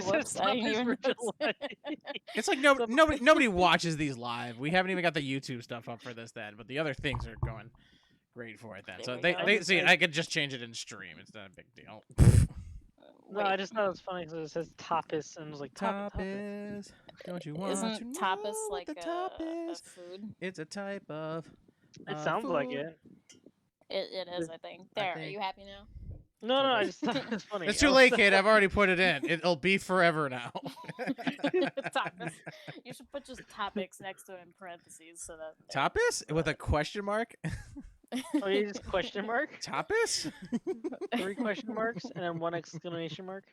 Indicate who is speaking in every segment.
Speaker 1: whoops! I didn't even notice.
Speaker 2: It's like nobody watches these live. We haven't even got the YouTube stuff up for this then, but the other things are going great for it then. So they see I could just change it in stream. It's not a big deal.
Speaker 3: No, I just thought it was funny because it says tapas and it was like
Speaker 2: tapas. Don't you want
Speaker 1: Isn't
Speaker 2: to know
Speaker 1: tapas like
Speaker 2: the top
Speaker 1: a
Speaker 2: is?
Speaker 1: food?
Speaker 2: It's a type of.
Speaker 3: It sounds
Speaker 2: food.
Speaker 3: like it.
Speaker 1: It is, I think. There, are you happy now?
Speaker 3: No, I just thought it was funny.
Speaker 2: It's too late, kid. I've already put it in. It'll be forever now.
Speaker 1: Tapas. You should put just topics next to it in parentheses so that.
Speaker 2: Tapas with a question mark.
Speaker 3: Oh, you just question mark?
Speaker 2: Tapas?
Speaker 3: 3 question marks and then 1 exclamation mark.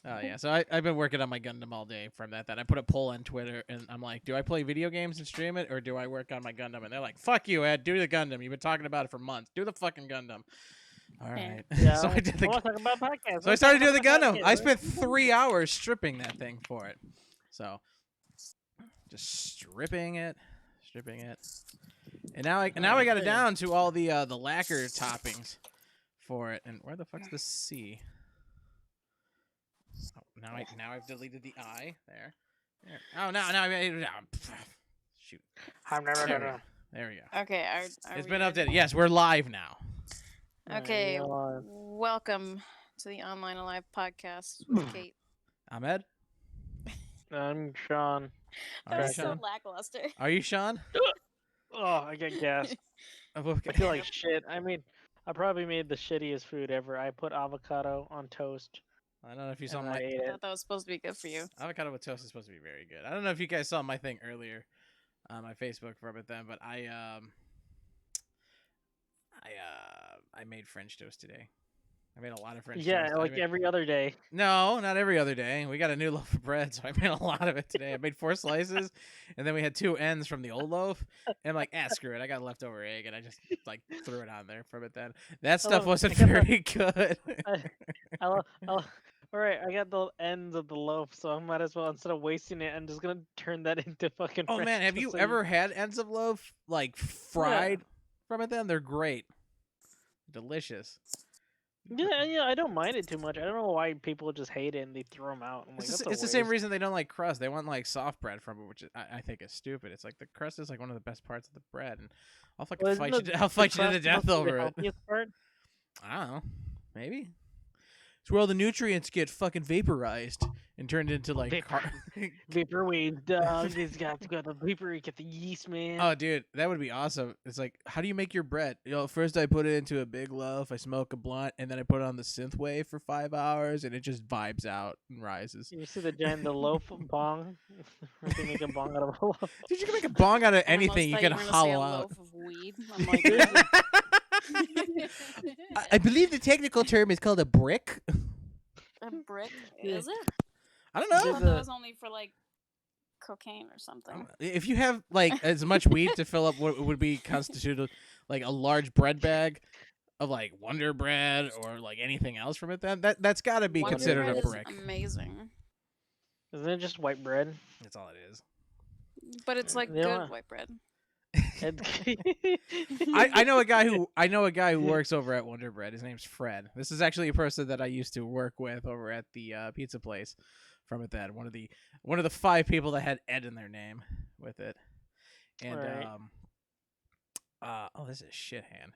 Speaker 2: Oh yeah, so I've been working on my Gundam all day from that. I put a poll on Twitter, and I'm like, do I play video games and stream it, or do I work on my Gundam? And they're like, fuck you, Ed, do the Gundam. You've been talking about it for months. Do the fucking Gundam. All right.
Speaker 3: Yeah,
Speaker 2: so I did the.
Speaker 3: About podcasts.
Speaker 2: So I started doing the Gundam. I spent 3 hours stripping that thing for it. So just stripping it, and now I got it down to all the lacquer toppings for it. And where the fuck's the C? Oh, now I've deleted the I there. Oh no! Shoot. There we go.
Speaker 1: Okay,
Speaker 2: It's been updated. Yes, we're live now.
Speaker 1: Okay, welcome to the OnlineAlive Podcast with Kate.
Speaker 2: I'm Ed.
Speaker 3: I'm Sean.
Speaker 1: That was so lackluster.
Speaker 2: Are you Sean?
Speaker 3: Oh, I get gas. I feel like shit. I mean, I probably made the shittiest food ever. I put avocado on toast.
Speaker 2: I don't know if you saw
Speaker 1: I thought that was supposed to be good for you.
Speaker 2: Avocado with toast is supposed to be very good. I don't know if you guys saw my thing earlier on my Facebook from it then, but I made French toast today. I made a lot of French toast.
Speaker 3: Yeah, like every other day.
Speaker 2: No, not every other day. We got a new loaf of bread, so I made a lot of it today. I made 4 slices, and then we had 2 ends from the old loaf. And I'm like, screw it. I got a leftover egg, and I just like threw it on there from it then. That stuff wasn't very good.
Speaker 3: All right, I got the ends of the loaf, so I might as well, instead of wasting it, I'm just gonna turn that into fucking.
Speaker 2: Oh man, have you ever had ends of loaf like fried from it? Then they're great, delicious.
Speaker 3: Yeah, I don't mind it too much. I don't know why people just hate it and they throw them out. I'm
Speaker 2: it's the same reason they don't like crust. They want like soft bread from it, which I think is stupid. It's like the crust is like one of the best parts of the bread, and I'll fucking I'll fight you to death over it. I don't know, maybe. It's where all the nutrients get fucking vaporized and turned into like
Speaker 3: vaporwave, dog. It's got the vapor, you get the yeast, man.
Speaker 2: Oh, dude, that would be awesome. It's like, how do you make your bread? First I put it into a big loaf, I smoke a blunt, and then I put it on the synth wave for 5 hours, and it just vibes out and rises.
Speaker 3: You see the loaf bong? They make a bong out of a loaf.
Speaker 2: Dude, you can make a bong out of anything. You can hollow out.
Speaker 1: Loaf of weed. I'm like,
Speaker 2: I believe the technical term is called a brick.
Speaker 1: A brick? Is it?
Speaker 2: I don't know.
Speaker 1: I thought that was only for like cocaine or something.
Speaker 2: If you have like as much weed to fill up what would be constituted like a large bread bag of like Wonder Bread or like anything else from it, then that's got to be
Speaker 1: Wonder
Speaker 2: considered
Speaker 1: bread
Speaker 2: a brick.
Speaker 1: Is amazing.
Speaker 3: Isn't it just white bread?
Speaker 2: That's all it is.
Speaker 1: But it's like good white bread.
Speaker 2: I know a guy who works over at Wonder Bread. His name's Fred. This is actually a person that I used to work with over at the pizza place from it. That one of the 5 people that had Ed in their name with it. And this is shit hand.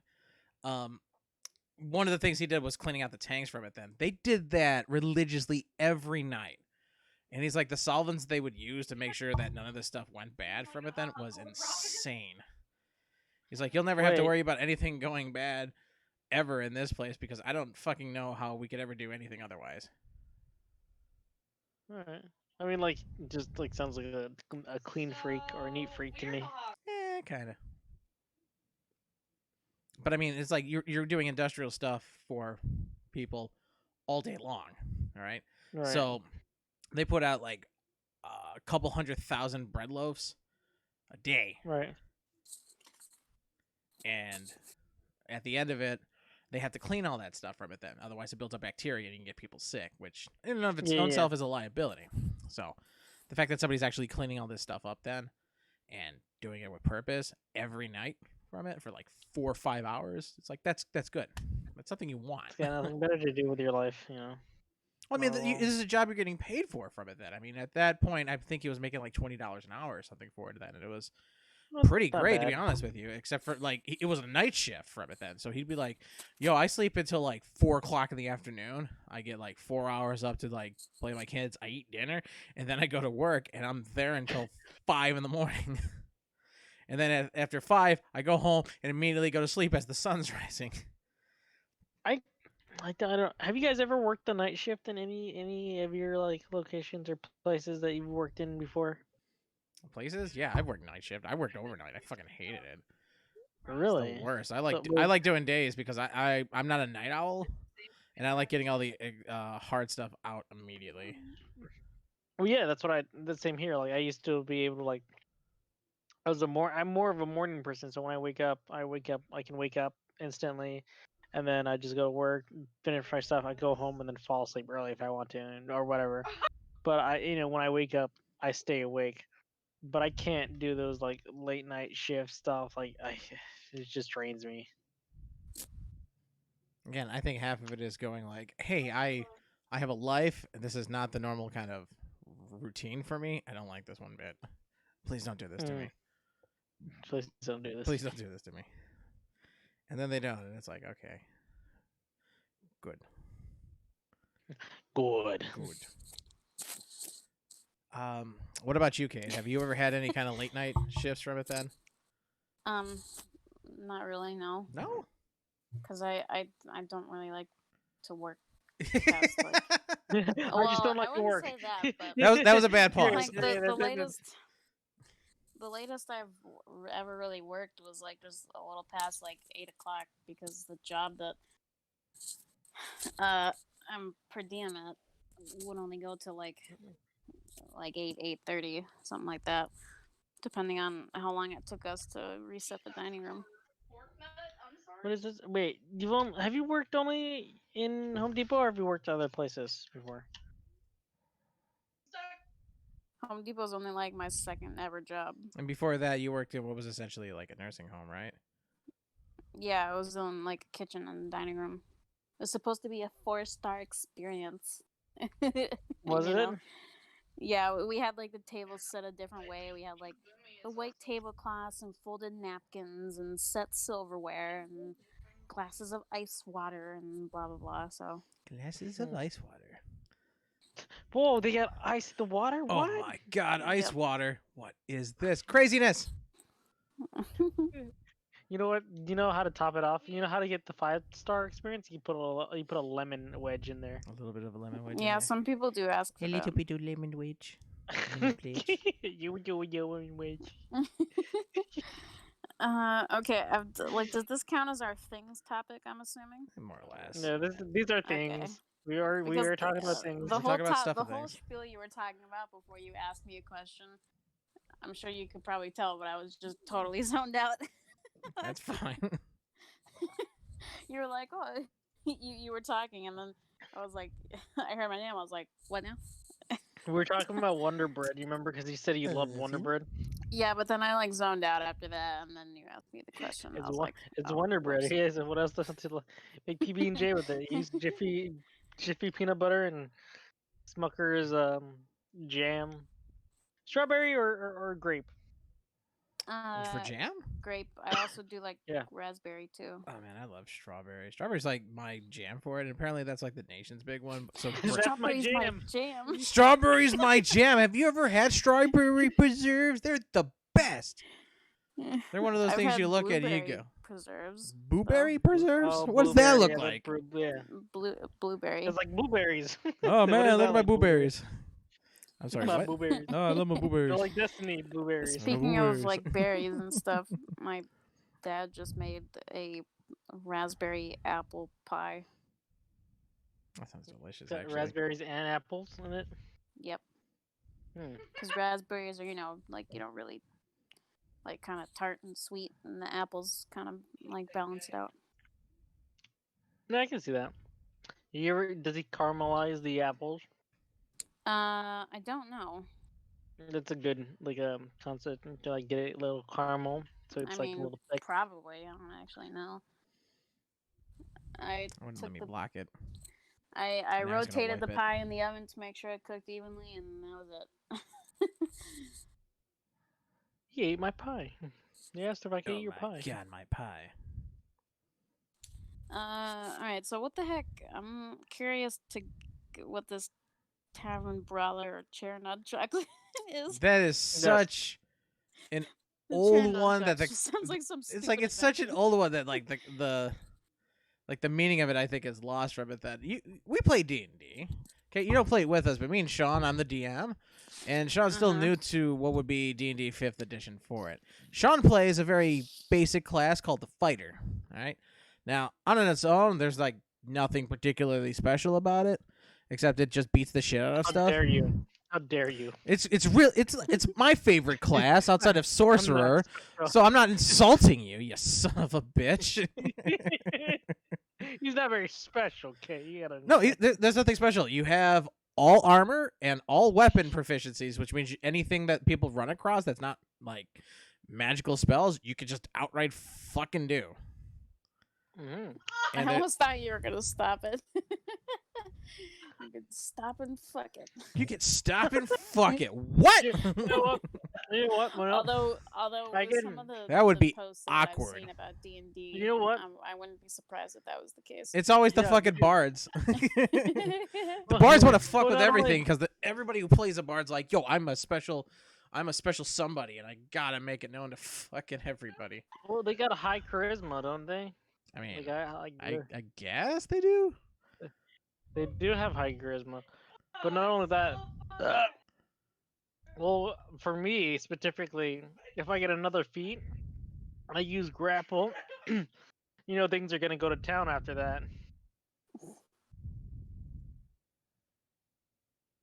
Speaker 2: One of the things he did was cleaning out the tanks from it. Then they did that religiously every night. And he's like, the solvents they would use to make sure that none of this stuff went bad from it then was insane. He's like, you'll never have to worry about anything going bad ever in this place because I don't fucking know how we could ever do anything otherwise.
Speaker 3: All right. I mean, like, just like sounds like a clean freak or a neat freak to me.
Speaker 2: Kind of. But I mean, it's like you're doing industrial stuff for people all day long. All right. So they put out like a couple 100,000 bread loaves a day.
Speaker 3: Right.
Speaker 2: And at the end of it, they have to clean all that stuff from it then. Otherwise, it builds up bacteria and you can get people sick, which in and of its own self is a liability. So the fact that somebody's actually cleaning all this stuff up then and doing it with purpose every night from it for like 4 or 5 hours, it's like that's good. That's something you want.
Speaker 3: It's got nothing better to do with your life, you know.
Speaker 2: Well, I mean, this is a job you're getting paid for from it. Then, I mean, at that point, I think he was making like $20 an hour or something for it. Then, and it was pretty
Speaker 3: not
Speaker 2: great
Speaker 3: bad.
Speaker 2: to be honest with you. Except for like, it was a night shift from it then, so he'd be like, "Yo, I sleep until like 4 o'clock in the afternoon. I get like 4 hours up to like play my kids. I eat dinner, and then I go to work, and I'm there until 5 in the morning." And then after 5, I go home and immediately go to sleep as the sun's rising.
Speaker 3: I don't. Have you guys ever worked the night shift in any of your like locations or places that you've worked in before?
Speaker 2: Places? Yeah, I've worked night shift. I worked overnight. I fucking hated it.
Speaker 3: Really?
Speaker 2: It's the worst. I like doing days because I'm not a night owl, and I like getting all the hard stuff out immediately.
Speaker 3: Well, yeah, that's what the same here. Like I used to be able to like. I'm more of a morning person, so when I wake up. I can wake up instantly, and then I just go to work, finish my stuff. I go home and then fall asleep early if I want to, or whatever. But when I wake up, I stay awake. But I can't do those like late night shift stuff. It just drains me.
Speaker 2: Again, I think half of it is going like, "Hey, I have a life. And this is not the normal kind of routine for me. I don't like this one bit. Please don't do this to me.
Speaker 3: Please don't do this.
Speaker 2: Please don't do this to me." And then they don't, and it's like, okay, good. What about you, Kate? Have you ever had any kind of late night shifts from it then?
Speaker 1: Not really, no.
Speaker 2: No?
Speaker 1: Because I don't really like to work past, like...
Speaker 3: I just don't like to work.
Speaker 1: Say that, but
Speaker 2: that was a bad pause.
Speaker 1: like the latest I've ever really worked was like just a little past like 8 o'clock because the job that I'm per diem at would only go to like 8:30, something like that, depending on how long it took us to reset the dining room.
Speaker 3: What is this? Wait, have you worked only in Home Depot, or have you worked other places before?
Speaker 1: Home Depot's only like my second ever job.
Speaker 2: And before that, you worked in what was essentially like a nursing home, right?
Speaker 1: Yeah, I was in like a kitchen and dining room. It was supposed to be a 4-star experience.
Speaker 3: Was it?
Speaker 1: Yeah, we had like the tables set a different way. We had like the white tablecloths and folded napkins and set silverware and glasses of ice water and blah blah blah. So
Speaker 2: glasses of ice water.
Speaker 3: Whoa, they got ice in the water? What?
Speaker 2: Oh my god, ice water. What is this? Craziness.
Speaker 3: You know what? You know how to top it off? You know how to get the 5-star experience? You put a lemon wedge in there.
Speaker 2: A little bit of a lemon wedge.
Speaker 1: Yeah, some people do ask for
Speaker 2: a little bit of lemon wedge.
Speaker 3: You lemon wedge.
Speaker 1: Okay. Does this count as our things topic? I'm assuming.
Speaker 2: More or less.
Speaker 3: No, these are things.
Speaker 1: Okay.
Speaker 3: We are talking about things.
Speaker 1: The
Speaker 2: whole
Speaker 1: whole spiel you were talking about before you asked me a question. I'm sure you could probably tell, but I was just totally zoned out.
Speaker 2: That's fine.
Speaker 1: You were like, "Oh," you were talking, and then I was like, I heard my name. I was like, "What now?"
Speaker 3: We were talking about Wonder Bread. You remember? Because you said you loved Wonder Bread.
Speaker 1: Yeah, but then I like zoned out after that, and then you asked me the question. I was like,
Speaker 3: "It's Wonder Bread." He has what else doesn't to make PB&J with it? Use Jiffy peanut butter and Smucker's jam, strawberry or grape.
Speaker 2: For jam?
Speaker 1: Grape. I also do like
Speaker 3: Yeah.
Speaker 1: raspberry too.
Speaker 2: Oh man, I love strawberry. Strawberry's like my jam for it, and apparently that's like the nation's big one. So
Speaker 3: That's my
Speaker 1: Strawberry's
Speaker 3: jam.
Speaker 2: Strawberry's my jam. Have you ever had strawberry preserves? They're the best. They're one of those things you look at and you go,
Speaker 1: preserves.
Speaker 2: blueberry preserves?
Speaker 3: Oh,
Speaker 2: what does that look
Speaker 3: yeah,
Speaker 2: like?
Speaker 1: Blueberry.
Speaker 3: It's like blueberries.
Speaker 2: Oh man, look at my
Speaker 3: like
Speaker 2: blueberries. I'm sorry,
Speaker 3: my
Speaker 2: what?
Speaker 3: blueberries.
Speaker 2: Oh, I love my blueberries.
Speaker 3: They're like Destiny blueberries.
Speaker 1: Speaking of like berries and stuff, my dad just made a raspberry apple pie.
Speaker 2: That sounds delicious,
Speaker 3: Got
Speaker 2: actually.
Speaker 3: raspberries and apples in it.
Speaker 1: Yep. Because raspberries are, really like kind of tart and sweet, and the apples kind of like balance it out.
Speaker 3: No, I can see that. Does he caramelize the apples?
Speaker 1: I don't know.
Speaker 3: That's a good concept to like get a little caramel, so it's a little thick.
Speaker 1: Probably. I don't actually know.
Speaker 2: I wouldn't let me block it.
Speaker 1: I
Speaker 2: And now he's gonna
Speaker 1: rotated the
Speaker 2: wipe it.
Speaker 1: pie in the oven to make sure it cooked evenly, and that was it.
Speaker 3: He ate my pie. He asked if I could
Speaker 2: Oh
Speaker 3: eat your
Speaker 2: my
Speaker 3: pie.
Speaker 2: god, my pie.
Speaker 1: All right. So what the heck? I'm curious to what this tavern brawler or chair nut chocolate is.
Speaker 2: That is such an
Speaker 1: The
Speaker 2: old
Speaker 1: chair nut
Speaker 2: one that
Speaker 1: chocolate just sounds like some.
Speaker 2: it's like it's such an old one that like the meaning of it I think is lost from it. That we play D&D. Okay, you don't play it with us, but me and Sean, I'm the DM, and Sean's still new to what would be D&D 5th edition for it. Sean plays a very basic class called the Fighter. All right, now on its own, there's like nothing particularly special about it, except it just beats the shit out of stuff.
Speaker 3: How dare you? How dare you?
Speaker 2: It's my favorite class outside of sorcerer.
Speaker 3: I'm
Speaker 2: So I'm not insulting you, you son of a bitch.
Speaker 3: He's not very special, Kate. You gotta.
Speaker 2: No, there's nothing special. You have all armor and all weapon proficiencies, which means anything that people run across that's not like magical spells, you could just outright fucking do.
Speaker 3: Mm.
Speaker 1: I almost thought you were gonna stop it. You could stop and fuck it.
Speaker 2: You can stop and fuck it. What?
Speaker 3: You know what? You know what?
Speaker 1: Although
Speaker 3: I
Speaker 1: with
Speaker 3: can-
Speaker 1: some of the
Speaker 2: That would
Speaker 1: the
Speaker 2: be
Speaker 1: posts that
Speaker 2: awkward.
Speaker 1: I've seen about D&D,
Speaker 3: You know what?
Speaker 1: I wouldn't be surprised if that was the case.
Speaker 2: It's always the
Speaker 3: Yeah,
Speaker 2: fucking
Speaker 3: dude.
Speaker 2: bards. The
Speaker 3: Well,
Speaker 2: bards want to fuck
Speaker 3: well,
Speaker 2: with
Speaker 3: not only-
Speaker 2: everything because everybody who plays a bard's like, yo, I'm a special somebody, and I gotta make it known to fucking everybody.
Speaker 3: Well, they got a high charisma, don't they?
Speaker 2: I mean,
Speaker 3: Like,
Speaker 2: I guess they do.
Speaker 3: they do have high charisma, but not only that. Well, for me specifically, if I get another feat, I use grapple. You know, things are gonna go to town after that.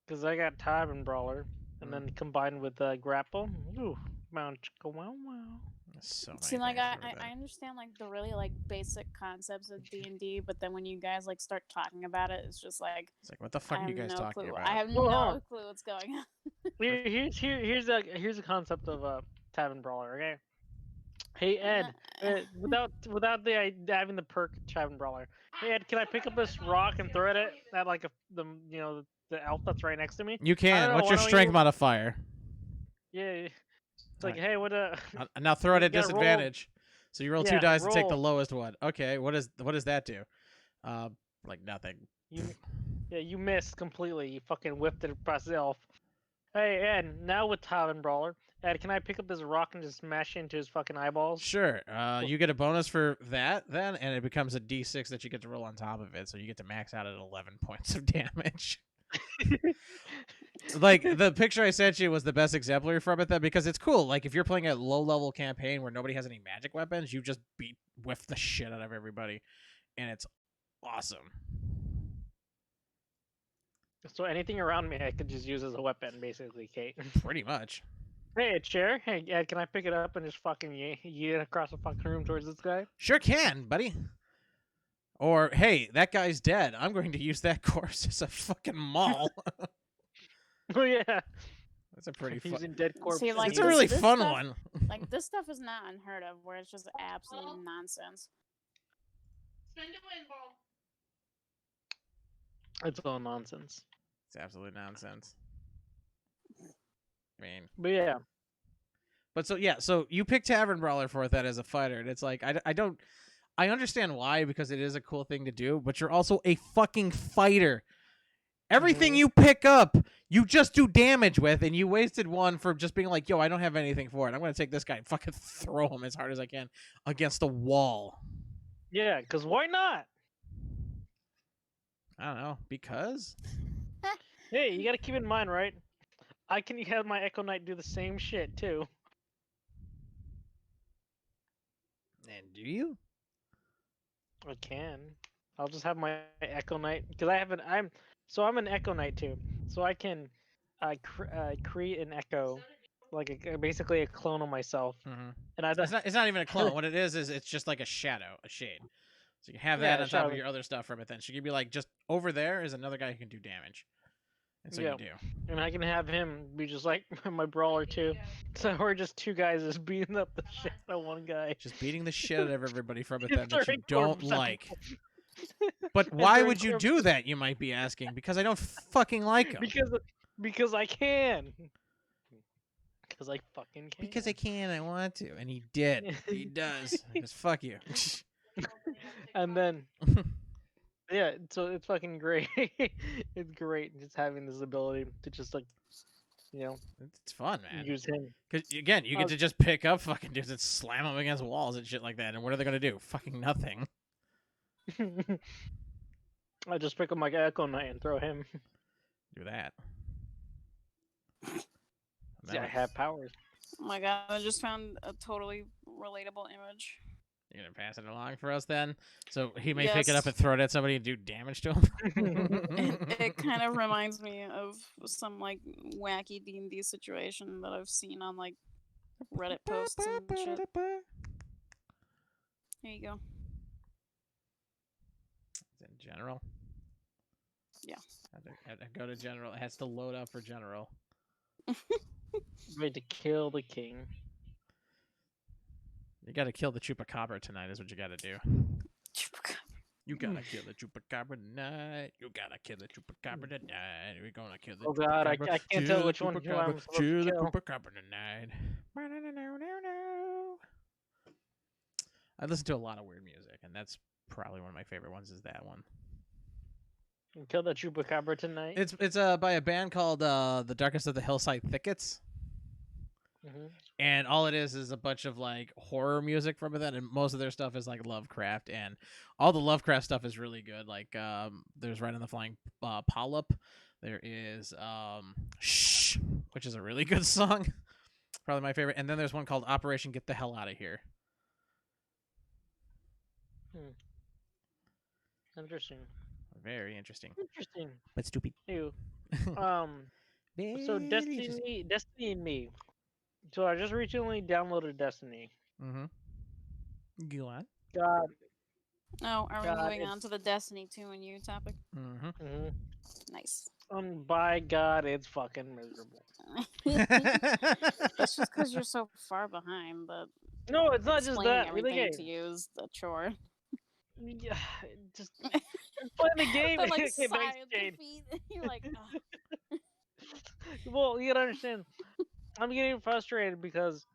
Speaker 3: Because I got Tavern Brawler, and then combined with grapple. Ooh, mount chicka wow wow.
Speaker 2: So
Speaker 1: See,
Speaker 2: many
Speaker 1: like
Speaker 2: things for
Speaker 1: I
Speaker 2: that.
Speaker 1: understand like the really like basic concepts of D&D, but then when you guys like start talking about it, it's just like
Speaker 2: It's like, what the fuck
Speaker 1: I
Speaker 2: are
Speaker 1: have
Speaker 2: you guys
Speaker 1: no
Speaker 2: talking
Speaker 1: clue.
Speaker 2: about?
Speaker 1: I have
Speaker 3: Well,
Speaker 1: no clue what's going on.
Speaker 3: Here's a concept of Tavern Brawler. Okay. Hey Ed, without having the perk Tavern Brawler. Hey Ed, can I pick up this rock and throw it at like the elf that's right next to me?
Speaker 2: You can.
Speaker 3: know,
Speaker 2: What's
Speaker 3: why
Speaker 2: your
Speaker 3: don't
Speaker 2: strength
Speaker 3: you-
Speaker 2: modifier?
Speaker 3: Yeah. It's like,
Speaker 2: Alright.
Speaker 3: hey, what
Speaker 2: Now throw it
Speaker 3: You
Speaker 2: at
Speaker 3: gotta roll-
Speaker 2: disadvantage. So you roll 2
Speaker 3: Yeah,
Speaker 2: dice and take the
Speaker 3: roll.
Speaker 2: lowest one. Okay, what does that do? Like nothing.
Speaker 3: you missed completely. You fucking whipped it across the elf. Hey Ed, now with Tavern Brawler. Ed, can I pick up this rock and just smash it into his fucking eyeballs?
Speaker 2: Sure. You get a bonus for that then, and it becomes a d6 that you get to roll on top of it, so you get to max out at 11 points of damage. Like the picture I sent you was the best exemplary from it, then, because it's cool. Like if you're playing a low-level campaign where nobody has any magic weapons, you just whiff the shit out of everybody, and it's awesome.
Speaker 3: So anything around me I could just use as a weapon, basically, Kate.
Speaker 2: Pretty much.
Speaker 3: Hey, a chair. Hey, Ed, can I pick it up and just fucking yeet it across the fucking room towards this guy?
Speaker 2: Sure can, buddy. Or, hey, that guy's dead. I'm going to use that corpse as a fucking maul.
Speaker 3: Oh yeah.
Speaker 2: That's a pretty fun.
Speaker 3: Using dead corpse.
Speaker 1: See, like,
Speaker 2: It's a really
Speaker 1: this
Speaker 2: fun
Speaker 1: stuff-
Speaker 2: one.
Speaker 1: Like this stuff is not unheard of, where it's just absolute nonsense.
Speaker 3: It's all nonsense.
Speaker 2: It's absolute nonsense. I mean,
Speaker 3: But yeah.
Speaker 2: but so you pick Tavern Brawler for that as a fighter, and it's like I understand why, because it is a cool thing to do, but you're also a fucking fighter. Everything
Speaker 3: Mhm.
Speaker 2: you pick up, you just do damage with, and you wasted one for just being like, yo, I don't have anything for it. I'm gonna take this guy and fucking throw him as hard as I can against the wall.
Speaker 3: Yeah, because why not?
Speaker 2: I don't know, because
Speaker 3: Hey, you gotta keep in mind, right? I can have my Echo Knight do the same shit too.
Speaker 2: and do you?
Speaker 3: I can. I'll just have my Echo Knight because I'm an Echo Knight too, so I can create an Echo, like basically a clone of myself,
Speaker 2: Mm-hmm.
Speaker 3: and I
Speaker 2: It's not even a clone. What it is it's just like a shadow, a shade. So you can have
Speaker 3: Yeah,
Speaker 2: that
Speaker 3: a
Speaker 2: on top of
Speaker 3: shadow.
Speaker 2: your other stuff from it. Then she could be like, just over there is another guy who can do damage, and so
Speaker 3: Yeah.
Speaker 2: you do.
Speaker 3: and I can have him be just like my brawler too. So we're just two guys just beating up the shit out of one guy.
Speaker 2: Just beating the shit out of everybody from it then that you
Speaker 3: Throwing
Speaker 2: don't
Speaker 3: corpse at
Speaker 2: like.
Speaker 3: people.
Speaker 2: But
Speaker 3: And
Speaker 2: why
Speaker 3: during
Speaker 2: would you do
Speaker 3: quarantine-
Speaker 2: that? You might be asking. Because I don't fucking like him.
Speaker 3: Because I can. Because I fucking can.
Speaker 2: Because I can, I want to, and he did. He does. Because fuck you.
Speaker 3: And then yeah, so it's fucking great. It's great just having this ability to just like, you know,
Speaker 2: It's fun, man.
Speaker 3: use him.
Speaker 2: Because again, you get to just pick up fucking dudes and slam them against walls and shit like that. And what are they gonna do? Fucking nothing.
Speaker 3: I just pick up my Echo Knight and throw him.
Speaker 2: Do that.
Speaker 3: Yeah, I have powers.
Speaker 1: Oh my god, I just found a totally relatable image.
Speaker 2: You're gonna pass it along for us then, so he may pick it
Speaker 1: Yes.
Speaker 2: up and throw it at somebody and do damage to him.
Speaker 1: It kind of reminds me of some like wacky D&D situation that I've seen on like Reddit posts and shit. Here you go.
Speaker 2: In general.
Speaker 1: Yeah.
Speaker 2: I go to general. It has to load up for general.
Speaker 3: Ready to kill the king.
Speaker 2: You gotta kill the chupacabra tonight. Is what you gotta do. You gotta kill the chupacabra tonight. You gotta kill the chupacabra tonight. We're gonna kill the
Speaker 3: Oh god, I
Speaker 2: chupacabra.
Speaker 3: can't tell which one who I'm supposed
Speaker 2: Kill
Speaker 3: to
Speaker 2: the
Speaker 3: kill.
Speaker 2: chupacabra tonight. I listen to a lot of weird music, and that's probably one of my favorite ones. Is that one?
Speaker 3: Kill the Chupacabra tonight.
Speaker 2: It's by a band called The Darkest of the Hillside Thickets.
Speaker 3: Mhm.
Speaker 2: And all it is a bunch of like horror music from that, and most of their stuff is like Lovecraft, and all the Lovecraft stuff is really good. Like there's Right on the Flying Polyp. There is Shh, which is a really good song, probably my favorite. And then there's one called Operation Get the Hell Out of Here.
Speaker 3: Interesting.
Speaker 2: Very interesting,
Speaker 3: Interesting.
Speaker 2: but stupid.
Speaker 3: Ew.
Speaker 2: Very
Speaker 3: So
Speaker 2: interesting.
Speaker 3: Destiny and me. So I just recently downloaded Destiny.
Speaker 2: Go on.
Speaker 3: God.
Speaker 1: Oh, are we
Speaker 3: God,
Speaker 1: moving on
Speaker 3: it's-
Speaker 1: to the Destiny 2 and you topic?
Speaker 3: Mhm.
Speaker 1: Nice.
Speaker 3: By God, it's fucking miserable.
Speaker 1: That's just because you're so far behind that
Speaker 3: No, it's not just
Speaker 1: explaining
Speaker 3: that. Really,
Speaker 1: everything
Speaker 3: game.
Speaker 1: to you is the chore.
Speaker 3: Yeah, just playing the game.
Speaker 1: But like
Speaker 3: Okay,
Speaker 1: sigh
Speaker 3: thanks,
Speaker 1: of
Speaker 3: Jade.
Speaker 1: defeat. You're like, ugh.
Speaker 3: Well, you gotta understand. I'm getting frustrated because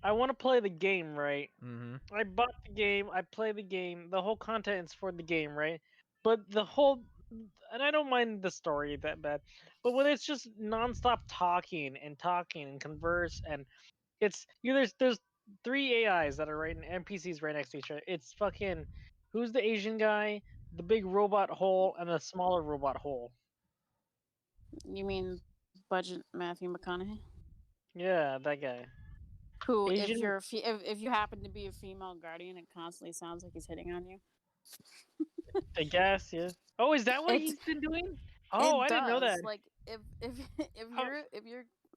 Speaker 3: I want to play the game, right? I bought the game, I play the game, the whole content's for the game, right? But the whole, and I don't mind the story that bad, but when it's just nonstop talking and converse, and it's there's three AIs that are right in NPCs right next to each other. It's fucking who's the Asian guy, the big robot hole, and the smaller robot hole.
Speaker 1: You mean budget Matthew McConaughey?
Speaker 3: Yeah, that guy.
Speaker 1: Who, if
Speaker 3: Asian-
Speaker 1: you're if you happen to be a female guardian, it constantly sounds like he's hitting on you.
Speaker 3: I guess, yeah. Oh, is that what
Speaker 1: It-
Speaker 3: he's been doing? Oh, I didn't know that.
Speaker 1: Like if
Speaker 3: How-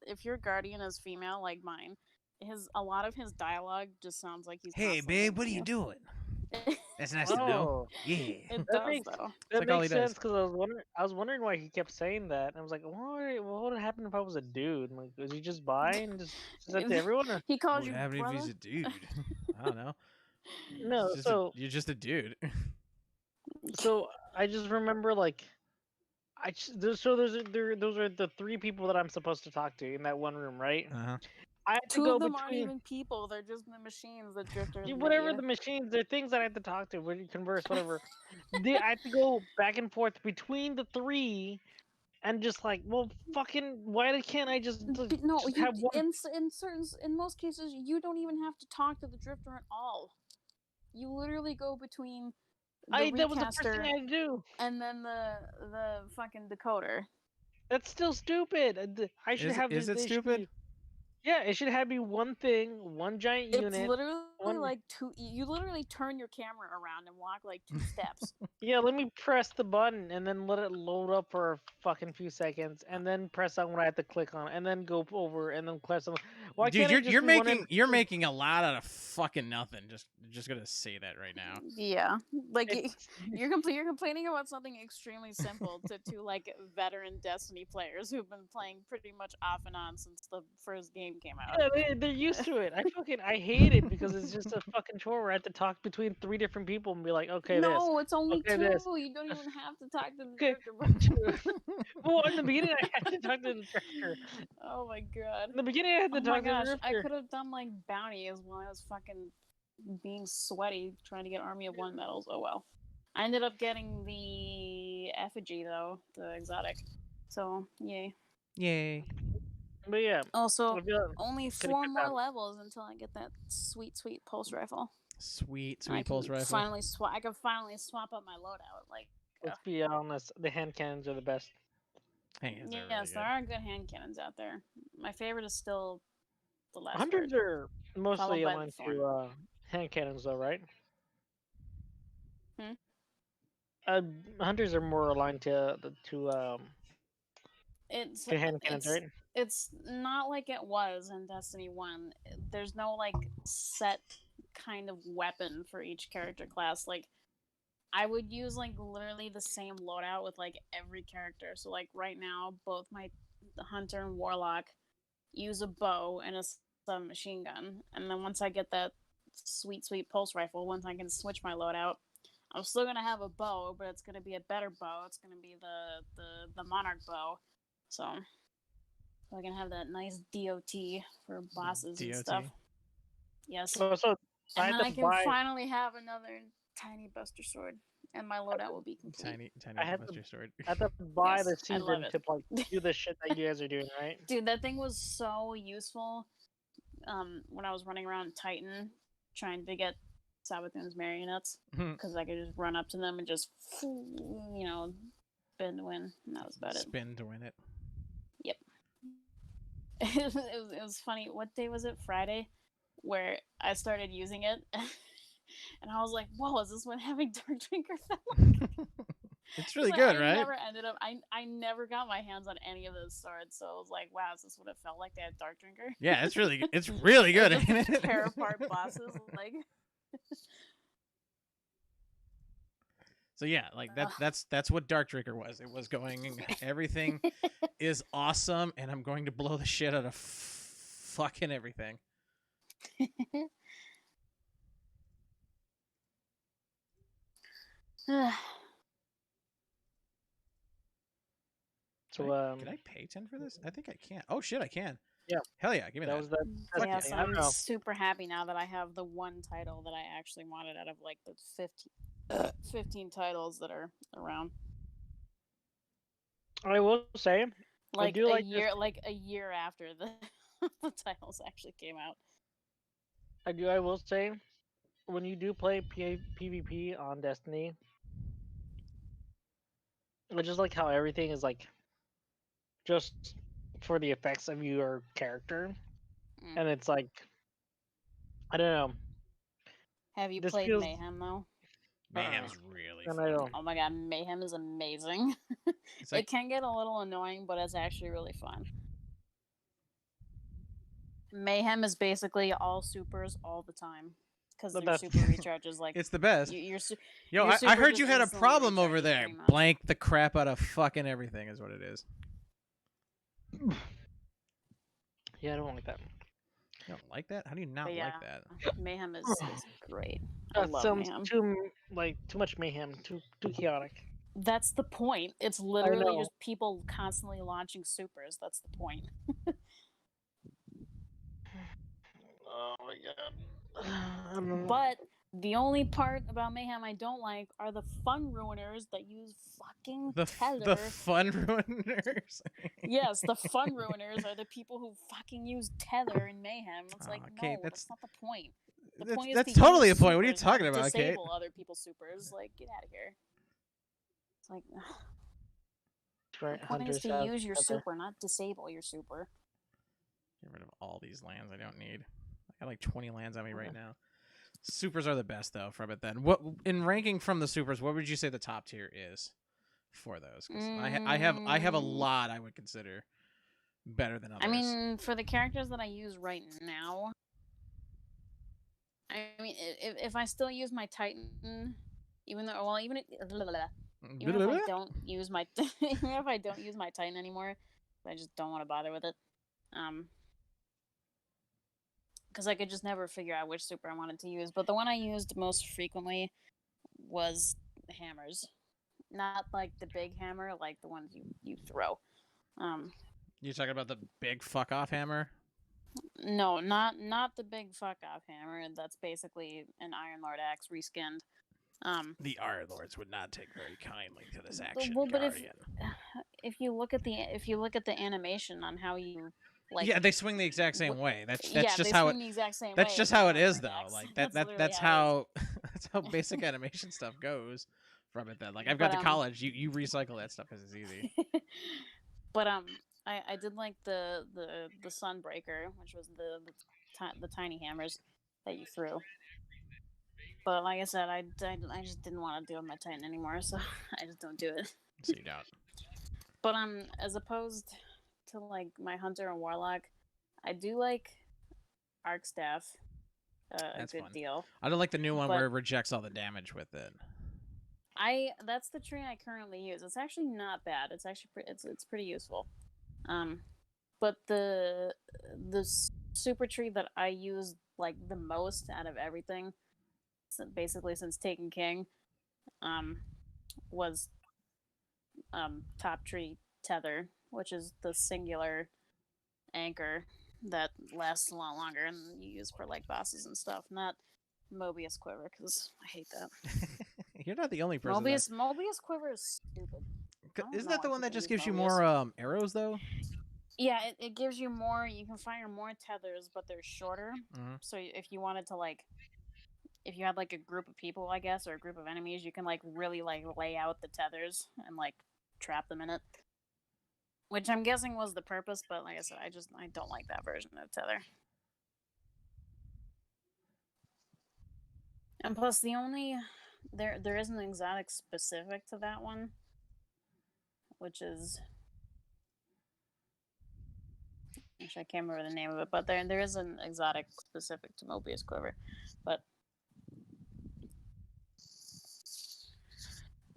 Speaker 1: if your guardian is female like mine, a lot of his dialogue just sounds like he's.
Speaker 2: Hey,
Speaker 1: constantly
Speaker 2: babe,
Speaker 1: hitting
Speaker 2: what are
Speaker 1: on
Speaker 2: you doing? That's nice
Speaker 3: Oh.
Speaker 2: to know. Yeah.
Speaker 1: It
Speaker 3: That
Speaker 1: does
Speaker 3: makes-
Speaker 1: though.
Speaker 3: That
Speaker 2: like all
Speaker 3: makes
Speaker 2: he does.
Speaker 3: sense because I was wondering why he kept saying that. And I was like, what would happen if I was a dude? Like, was he just bi and just said that to everyone? Or?
Speaker 1: He calls
Speaker 2: What
Speaker 1: you
Speaker 2: would happen if
Speaker 1: brother.
Speaker 2: he's a dude? I don't know.
Speaker 3: No,
Speaker 2: It's just
Speaker 3: so
Speaker 2: you're just a dude.
Speaker 3: so I just remember like, those are the three people that I'm supposed to talk to in that one room, right? I had to
Speaker 1: Two
Speaker 3: go
Speaker 1: of them aren't
Speaker 3: between
Speaker 1: even people; they're just the machines that drift
Speaker 3: yeah,
Speaker 1: around.
Speaker 3: whatever the machines. They're things that I have to talk to when you converse, whatever. I have to go back and forth between the three. And just like, well, fucking, why can't I just,
Speaker 1: No,
Speaker 3: just
Speaker 1: you,
Speaker 3: have one?
Speaker 1: in most cases, you don't even have to talk to the drifter at all. You literally go between the
Speaker 3: That was the first thing
Speaker 1: recaster
Speaker 3: I had to do.
Speaker 1: and then the fucking decoder.
Speaker 3: That's still stupid. I should have.
Speaker 2: Is it
Speaker 3: they should
Speaker 2: stupid?
Speaker 3: be- Yeah, it should have me one thing, one giant
Speaker 1: It's
Speaker 3: unit.
Speaker 1: literally
Speaker 3: one-
Speaker 1: like two. You literally turn your camera around and walk like 2 steps.
Speaker 3: Yeah, let me press the button and then let it load up for a fucking few seconds, and then press on what I have to click on, and then go over and then click on. Why
Speaker 2: Dude,
Speaker 3: can't it just
Speaker 2: you're
Speaker 3: be one
Speaker 2: making
Speaker 3: and-
Speaker 2: you're making a lot out of fucking nothing. Just gonna say that right now.
Speaker 1: Yeah, like
Speaker 3: It's-
Speaker 1: you're complaining about something extremely simple to two like veteran Destiny players who've been playing pretty much off and on since the first game came out.
Speaker 3: Yeah, they're used to it. I hate it because it's it's just a fucking chore where I have to talk between 3 different people and be like, okay, this,
Speaker 1: No, it's only
Speaker 3: okay,
Speaker 1: two.
Speaker 3: this.
Speaker 1: You don't even have to talk to the
Speaker 3: Okay,
Speaker 1: director.
Speaker 3: well, in the beginning, I had to talk to the director.
Speaker 1: Oh my god.
Speaker 3: In the beginning, I had to
Speaker 1: Oh my
Speaker 3: talk to the
Speaker 1: gosh, I
Speaker 3: director.
Speaker 1: could have done like bounties while I was fucking being sweaty trying to get Army of One medals. Oh well. I ended up getting the effigy though, the exotic. So yay.
Speaker 2: Yay.
Speaker 3: But yeah,
Speaker 1: Also,
Speaker 3: I feel
Speaker 1: only
Speaker 3: coulda
Speaker 1: 4
Speaker 3: kept
Speaker 1: more
Speaker 3: that.
Speaker 1: levels until I get that sweet pulse rifle.
Speaker 2: Sweet
Speaker 1: I
Speaker 2: pulse
Speaker 1: can
Speaker 2: rifle.
Speaker 1: finally swap. I can finally swap up my loadout. Like,
Speaker 3: Let's be honest, the hand cannons are the best.
Speaker 2: Hands are
Speaker 1: yes,
Speaker 2: really
Speaker 1: there
Speaker 2: good.
Speaker 1: are good hand cannons out there. My favorite is still the last
Speaker 3: Hunters
Speaker 1: word,
Speaker 3: are mostly
Speaker 1: followed by the
Speaker 3: aligned
Speaker 1: thorn.
Speaker 3: to hand cannons, though, right?
Speaker 1: Hmm?
Speaker 3: Hunters are more aligned to
Speaker 1: It's
Speaker 3: hand cannons, right?
Speaker 1: it's not like it was in Destiny 1. There's no like set kind of weapon for each character class. Like I would use like literally the same loadout with like every character. So like right now, both my hunter and warlock use a bow and a submachine gun, and then once I get that sweet pulse rifle, once I can switch my loadout, I'm still gonna have a bow, but it's gonna be a better bow. It's gonna be the monarch bow, so I can have that nice DOT for bosses and stuff.
Speaker 2: DOT.
Speaker 3: So
Speaker 1: Yes,
Speaker 3: I
Speaker 1: and
Speaker 3: had
Speaker 1: then I
Speaker 3: to
Speaker 1: can
Speaker 3: buy.
Speaker 1: finally have another tiny buster sword, and my loadout will be complete.
Speaker 2: Tiny
Speaker 3: I had
Speaker 2: buster sword.
Speaker 3: I had to buy
Speaker 1: Yes,
Speaker 3: the
Speaker 1: I love
Speaker 3: season
Speaker 1: it.
Speaker 3: to like do the shit that you guys are doing, right?
Speaker 1: Dude, that thing was so useful. When I was running around Titan trying to get Sabathun's marionettes, because I could just run up to them and just, spin to win, and that was about it.
Speaker 2: Spin to win it.
Speaker 1: Yep. it was funny. What day was it? Friday, where I started using it, and I was like, "Whoa, is this what having Dark Drinker felt like?"
Speaker 2: It's really
Speaker 1: Like,
Speaker 2: good,
Speaker 1: I
Speaker 2: right?
Speaker 1: never ended up. I never got my hands on any of those swords, so I was like, "Wow, is this what it felt like to have Dark Drinker?"
Speaker 2: Yeah, it's really good.
Speaker 1: Just
Speaker 2: ain't it?
Speaker 1: tear apart bosses, like.
Speaker 2: So yeah, like that's what Dark Drinker was. It was going everything is awesome, and I'm going to blow the shit out of fucking everything.
Speaker 3: So
Speaker 2: Can I pay 10 for this? I think I can. Oh shit, I can.
Speaker 3: Yeah.
Speaker 2: Hell yeah, give me that.
Speaker 3: was that.
Speaker 2: Fuck
Speaker 1: Yes,
Speaker 2: yeah.
Speaker 3: I don't
Speaker 1: I'm
Speaker 3: know.
Speaker 1: super happy now that I have the one title that I actually wanted out of like the 15 titles that are around.
Speaker 3: I will say,
Speaker 1: Like
Speaker 3: do
Speaker 1: a
Speaker 3: like
Speaker 1: year, like a year after the the titles actually came out.
Speaker 3: I will say, when you do play PvP on Destiny, I just like how everything is like just for the effects of your character, and it's like I don't know.
Speaker 1: Have you
Speaker 3: This
Speaker 1: played
Speaker 3: feels-
Speaker 1: Mayhem though?
Speaker 2: Mayhem's really
Speaker 3: And
Speaker 2: fun.
Speaker 3: I don't.
Speaker 1: Oh my god, Mayhem is amazing.
Speaker 2: It's like
Speaker 1: It can get a little annoying, but it's actually really fun. Mayhem is basically all supers all the time because
Speaker 3: But
Speaker 1: their
Speaker 3: that's-
Speaker 1: super recharges like
Speaker 2: it's the best.
Speaker 1: your
Speaker 2: Yo,
Speaker 1: your
Speaker 2: I
Speaker 1: super
Speaker 2: heard
Speaker 1: just
Speaker 2: you had a
Speaker 1: instantly
Speaker 2: problem over
Speaker 1: recharges
Speaker 2: there.
Speaker 1: pretty much.
Speaker 2: Blank the crap out of fucking everything is what it is.
Speaker 3: Yeah, I don't like that.
Speaker 2: You don't like that? How do you not
Speaker 1: But yeah,
Speaker 2: like that?
Speaker 1: Mayhem is great. I
Speaker 3: That
Speaker 1: love
Speaker 3: sounds
Speaker 1: Mayhem.
Speaker 3: too much mayhem, too chaotic.
Speaker 1: That's the point. It's literally
Speaker 3: know.
Speaker 1: just people constantly launching supers. That's the point.
Speaker 3: Oh my god.
Speaker 1: But the only part about Mayhem I don't like are the fun ruiners that use fucking tether.
Speaker 2: The fun ruiners.
Speaker 1: Yes, the fun ruiners are the people who fucking use tether in Mayhem. It's like,
Speaker 2: Aw,
Speaker 1: no,
Speaker 2: Kate,
Speaker 1: that's not the point. The
Speaker 2: that's-
Speaker 1: point is
Speaker 2: that's
Speaker 1: to
Speaker 2: totally
Speaker 1: use
Speaker 2: the point. What are you
Speaker 1: supers, not
Speaker 2: talking about, Kate?
Speaker 1: disable other people's supers. Like, get out of here. It's like,
Speaker 3: Right,
Speaker 1: the point is
Speaker 3: hunters
Speaker 1: to
Speaker 3: have
Speaker 1: use your
Speaker 3: tether.
Speaker 1: super, not disable your super.
Speaker 2: Get rid of all these lands I don't need. I got like 20 lands on me right now. Supers are the best though from it then. What in ranking from the supers, what would you say the top tier is for those? 'Cause I have a lot I would consider better than others.
Speaker 1: I mean, for the characters that I use right now, I mean, if I still use my Titan, even though, well, even if I don't use my, even if I don't use my Titan anymore, I just don't want to bother with it. because I could just never figure out which super I wanted to use. But the one I used most frequently was hammers, not like the big hammer, like the ones you throw.
Speaker 2: You're talking about the big fuck off hammer?
Speaker 1: No, not the big fuck off hammer. That's basically an Iron Lord axe reskinned.
Speaker 2: The Iron Lords would not take very kindly to this action,
Speaker 1: Well, but
Speaker 2: Guardian.
Speaker 1: if you look at the animation on how you like,
Speaker 2: yeah, they swing the exact same way. That's
Speaker 1: yeah,
Speaker 2: just
Speaker 1: they
Speaker 2: how
Speaker 1: swing the exact same
Speaker 2: that's
Speaker 1: way
Speaker 2: just
Speaker 1: as
Speaker 2: how
Speaker 1: an
Speaker 2: it
Speaker 1: Iron
Speaker 2: is
Speaker 1: Lord
Speaker 2: though.
Speaker 1: axe.
Speaker 2: Like
Speaker 1: That's
Speaker 2: that's
Speaker 1: literally
Speaker 2: how that's how basic animation stuff goes from it. Then, like I've got
Speaker 1: But,
Speaker 2: to college, you recycle that stuff because it's easy.
Speaker 1: But I did like the Sunbreaker, which was the tiny hammers that you threw. But like I said, I just didn't want to deal with my Titan anymore, so I just don't do it.
Speaker 2: So you don't.
Speaker 1: But as opposed to like my Hunter and Warlock, I do like Arc Staff a
Speaker 2: That's
Speaker 1: good
Speaker 2: fun.
Speaker 1: deal.
Speaker 2: I don't like the new one
Speaker 1: But-
Speaker 2: where it rejects all the damage with it.
Speaker 1: That's the tree I currently use. It's actually not bad. It's actually it's pretty useful. But the super tree that I use like the most out of everything, basically since Taken King, was Top Tree Tether, which is the singular anchor that lasts a lot longer and you use for like bosses and stuff. Not Mobius Quiver, because I hate that.
Speaker 2: You're not the only person.
Speaker 1: Mobius Quiver is stupid.
Speaker 2: Isn't that the one that just gives you
Speaker 1: Mobius.
Speaker 2: more arrows though?
Speaker 1: Yeah, it gives you more. You can fire more tethers, but they're shorter.
Speaker 2: Mm-hmm.
Speaker 1: So if you wanted to like, if you had like a group of people, I guess, or a group of enemies, you can like really like lay out the tethers and like trap them in it. Which I'm guessing was the purpose, but like I said, I don't like that version of tether. And plus, there is an exotic specific to that one, which is. Actually, I can't remember the name of it, but there is an exotic specific to Mobius Quiver. But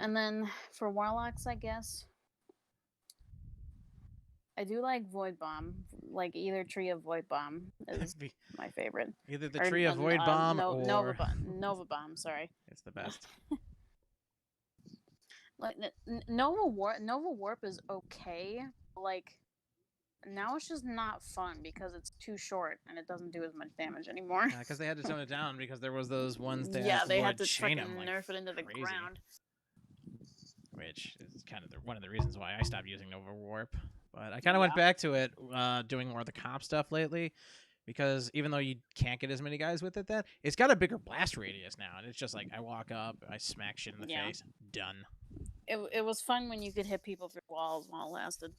Speaker 1: and then for Warlocks, I guess I do like Void Bomb. Like either Tree of Void Bomb is my favorite.
Speaker 2: Either the Tree of Void Bomb or
Speaker 1: Nova Bomb. Sorry,
Speaker 2: it's the best.
Speaker 1: Like Nova Warp is okay. Like now it's just not fun because it's too short and it doesn't do as much damage anymore.
Speaker 2: Because they had to tone it down because there was those ones that
Speaker 1: they
Speaker 2: would
Speaker 1: had to
Speaker 2: chain
Speaker 1: fucking
Speaker 2: them,
Speaker 1: nerf it into the
Speaker 2: crazy.
Speaker 1: ground.
Speaker 2: Which is kind of one of the reasons why I stopped using Nova Warp. But I kind of went back to it, doing more of the comp stuff lately, because even though you can't get as many guys with it, then it's got a bigger blast radius now, and it's just like I walk up, I smack shit in the face, done.
Speaker 1: It was fun when you could hit people through walls while it lasted.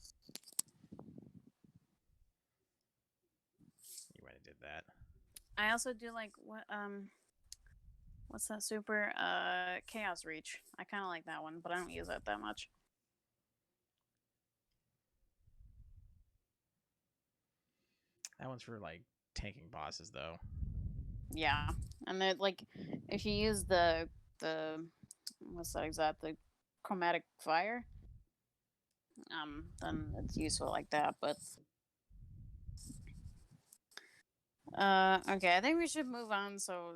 Speaker 2: You might have did that.
Speaker 1: I also do like what's that super? Chaos Reach. I kind of like that one, but I don't use it that much.
Speaker 2: That one's for like tanking bosses, though.
Speaker 1: Yeah, and then like if you use the what's that exact, the chromatic fire, then it's useful like that. But okay, I think we should move on so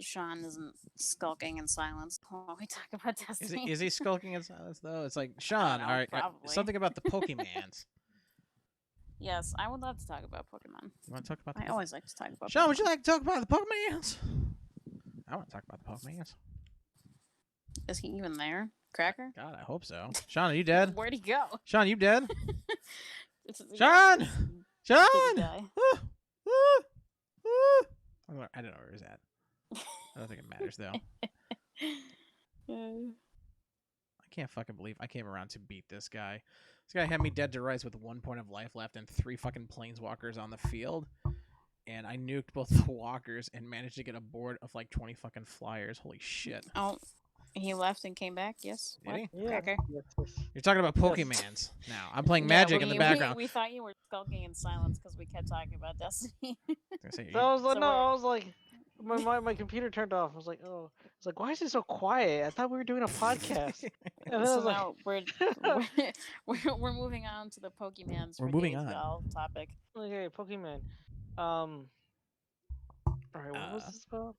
Speaker 1: Sean isn't skulking in silence while we talk about Destiny.
Speaker 2: Is he skulking in silence though? It's like Sean.
Speaker 1: know,
Speaker 2: All right,
Speaker 1: probably.
Speaker 2: something about the Pokemans.
Speaker 1: Yes, I would love to talk about Pokemon.
Speaker 2: You want to talk about?
Speaker 1: I always like to talk about.
Speaker 2: Sean,
Speaker 1: Pokemon.
Speaker 2: would you like to talk about the Pokemans? I want to talk about the Pokemans.
Speaker 1: Is he even there, Cracker?
Speaker 2: God, I hope so. Sean, are you dead?
Speaker 1: Where'd he go?
Speaker 2: Sean, you dead?
Speaker 1: Sean!
Speaker 2: Sean!
Speaker 1: Did
Speaker 2: Sean!
Speaker 1: he die?
Speaker 2: I don't know where he's at. I don't think it matters though. I can't fucking believe I came around to beat this guy. This guy had me dead to rights with 1 point of life left and 3 fucking planeswalkers on the field. And I nuked both the walkers and managed to get a board of like 20 fucking flyers. Holy shit.
Speaker 1: Oh, he left and came back? Yes.
Speaker 2: Did he?
Speaker 3: Yeah.
Speaker 1: Cracker.
Speaker 2: You're talking about Pokemans now. I'm playing Magic in the background.
Speaker 1: We thought you were skulking in silence because we kept talking about Destiny.
Speaker 3: So I was like,
Speaker 1: So
Speaker 3: no,
Speaker 1: we're-
Speaker 3: I was like, my computer turned off. I was like, oh, it's like, why is it so quiet? I thought we were doing a podcast. And then I
Speaker 1: So
Speaker 3: was like,
Speaker 1: now we're moving on to the Pokemans.
Speaker 2: We're
Speaker 1: for
Speaker 2: moving
Speaker 1: Days
Speaker 2: on.
Speaker 1: Gone topic.
Speaker 3: okay, Pokemon. All right, what was this about?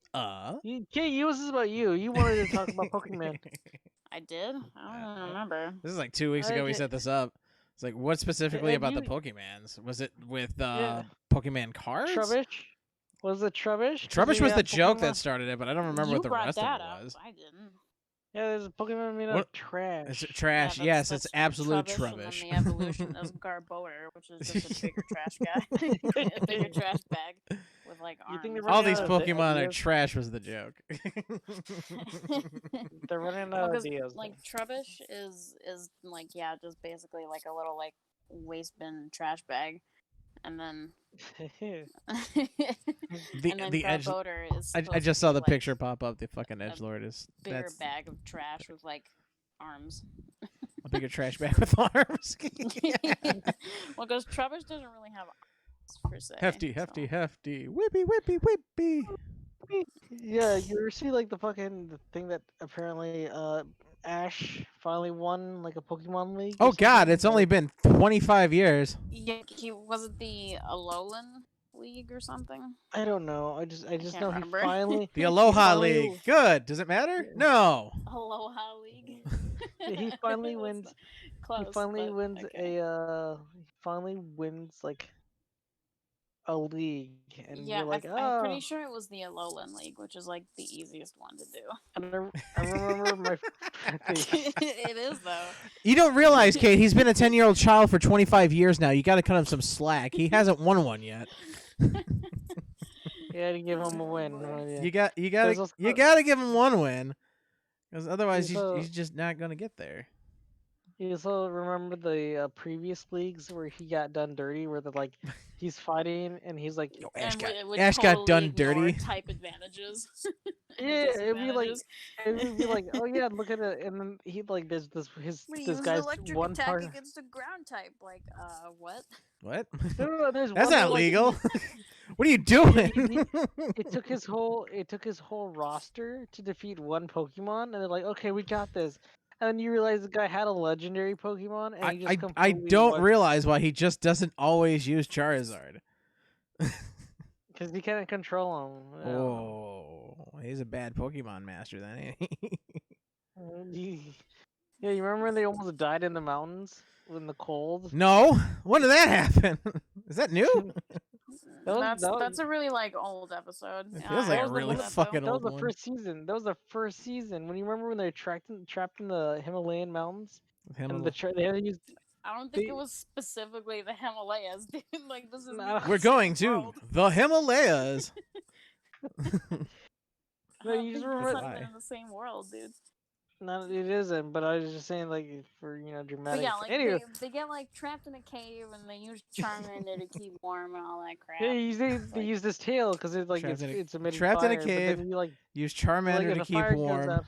Speaker 2: Kate,
Speaker 3: what was this about you? You wanted to talk about Pokemon.
Speaker 1: I did. I don't remember.
Speaker 2: This is like 2 weeks ago we set this up. It's like, what specifically about the Pokemons? Was it with Pokemon cards?
Speaker 3: Trubbish? Was it Trubbish?
Speaker 2: Trubbish was the joke that started it, but I don't remember what the rest of it was.
Speaker 1: I didn't.
Speaker 3: Yeah, there's a Pokemon made out of trash.
Speaker 2: Is it trash?
Speaker 1: Yeah,
Speaker 2: yes, it's absolute
Speaker 1: Trubbish.
Speaker 2: Trubbish.
Speaker 1: And then the evolution is Garbodor, which is just a bigger trash guy. A bigger trash bag with like arms.
Speaker 2: All these Pokemon are trash was the joke.
Speaker 3: They're running out of ideas.
Speaker 1: Like Trubbish is like just basically like a little like waste bin trash bag. And then
Speaker 2: the edge.
Speaker 1: Is
Speaker 2: I just saw the picture pop up. The fucking edgelord is
Speaker 1: bigger bag of trash with like arms.
Speaker 2: A bigger trash bag with arms.
Speaker 1: Well, because Trubbish doesn't really have arms per se.
Speaker 2: Hefty, whippy, whippy, whippy.
Speaker 3: Yeah, you ever see like the thing that apparently Ash finally won like a Pokemon League?
Speaker 2: Oh God, it's only been 25 years.
Speaker 1: Yeah, was it the Alolan League or something?
Speaker 3: I don't know. I just know
Speaker 1: remember.
Speaker 3: he finally
Speaker 2: The Aloha League. Good. Does it matter? No.
Speaker 1: Aloha League.
Speaker 3: He finally wins.
Speaker 1: Close,
Speaker 3: he finally wins
Speaker 1: okay.
Speaker 3: he finally wins like a league, and
Speaker 1: yeah,
Speaker 3: you're like,
Speaker 1: I'm pretty sure it was the Alolan League, which is like the easiest one to do.
Speaker 3: And I remember my.
Speaker 1: It is though.
Speaker 2: You don't realize, Kate, he's been a 10-year-old child for 25 years now. You got to cut him some slack. He hasn't won one yet.
Speaker 3: You had to give him a win.
Speaker 2: You got to give him one win, because otherwise he's just not gonna get there.
Speaker 3: You also remember the previous leagues where he got done dirty, where he's fighting and he's like,
Speaker 2: Yo, Ash
Speaker 1: totally
Speaker 2: got done dirty.
Speaker 1: Type advantages.
Speaker 3: Yeah, it'd be like, oh yeah, look at it, and then he like there's this guy's
Speaker 1: electric
Speaker 3: one
Speaker 1: attack
Speaker 3: part
Speaker 1: against a ground type. Like, what?
Speaker 2: What?
Speaker 3: No, there's
Speaker 2: That's
Speaker 3: one
Speaker 2: not
Speaker 3: where,
Speaker 2: legal. What are you doing?
Speaker 3: it took his whole roster to defeat one Pokemon, and they're like, okay, we got this. And then you realize the guy had a legendary Pokemon, and he just
Speaker 2: I don't realize why he just doesn't always use Charizard.
Speaker 3: Because he can't control him.
Speaker 2: Oh, he's a bad Pokemon master then, ain't he?
Speaker 3: Yeah, you remember when they almost died in the mountains in the cold?
Speaker 2: No, when did that happen? Is that new?
Speaker 1: That's a really like old episode.
Speaker 2: It feels like a really fucking old one.
Speaker 3: That was the first season. When you remember when they were trapped in the Himalayan mountains, they had to use.
Speaker 1: I don't think it was specifically the Himalayas, dude. Like this is.
Speaker 2: We're going to the Himalayas.
Speaker 3: No, you just remember
Speaker 1: it's not in the same world, dude.
Speaker 3: No, it isn't. But I was just saying, like, for dramatic.
Speaker 1: But yeah, like
Speaker 3: anyway.
Speaker 1: they get like trapped in a cave and they use Charmander to keep warm and all that crap.
Speaker 3: Yeah, they use this tail because it's like it's emitting
Speaker 2: trapped
Speaker 3: fire,
Speaker 2: in a cave.
Speaker 3: But then
Speaker 2: use Charmander to keep warm.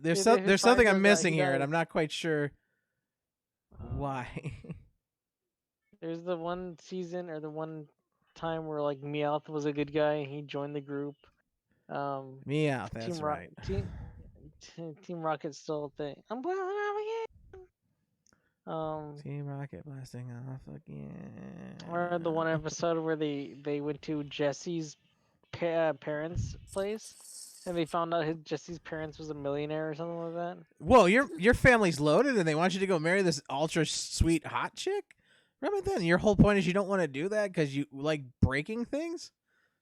Speaker 2: There's
Speaker 3: if
Speaker 2: something I'm
Speaker 3: goes
Speaker 2: missing
Speaker 3: out,
Speaker 2: here, and I'm not quite sure why.
Speaker 3: There's the one season or the one time where like Meowth was a good guy and he joined the group.
Speaker 2: Meowth, that's right.
Speaker 3: Team Rocket's still a thing. I'm blowing up again.
Speaker 2: Team Rocket blasting off again.
Speaker 3: Or the one episode where they went to Jesse's parents' place and they found out Jesse's parents was a millionaire or something like that.
Speaker 2: Whoa, your family's loaded and they want you to go marry this ultra sweet hot chick? Remember that? Your whole point is you don't want to do that because you like breaking things?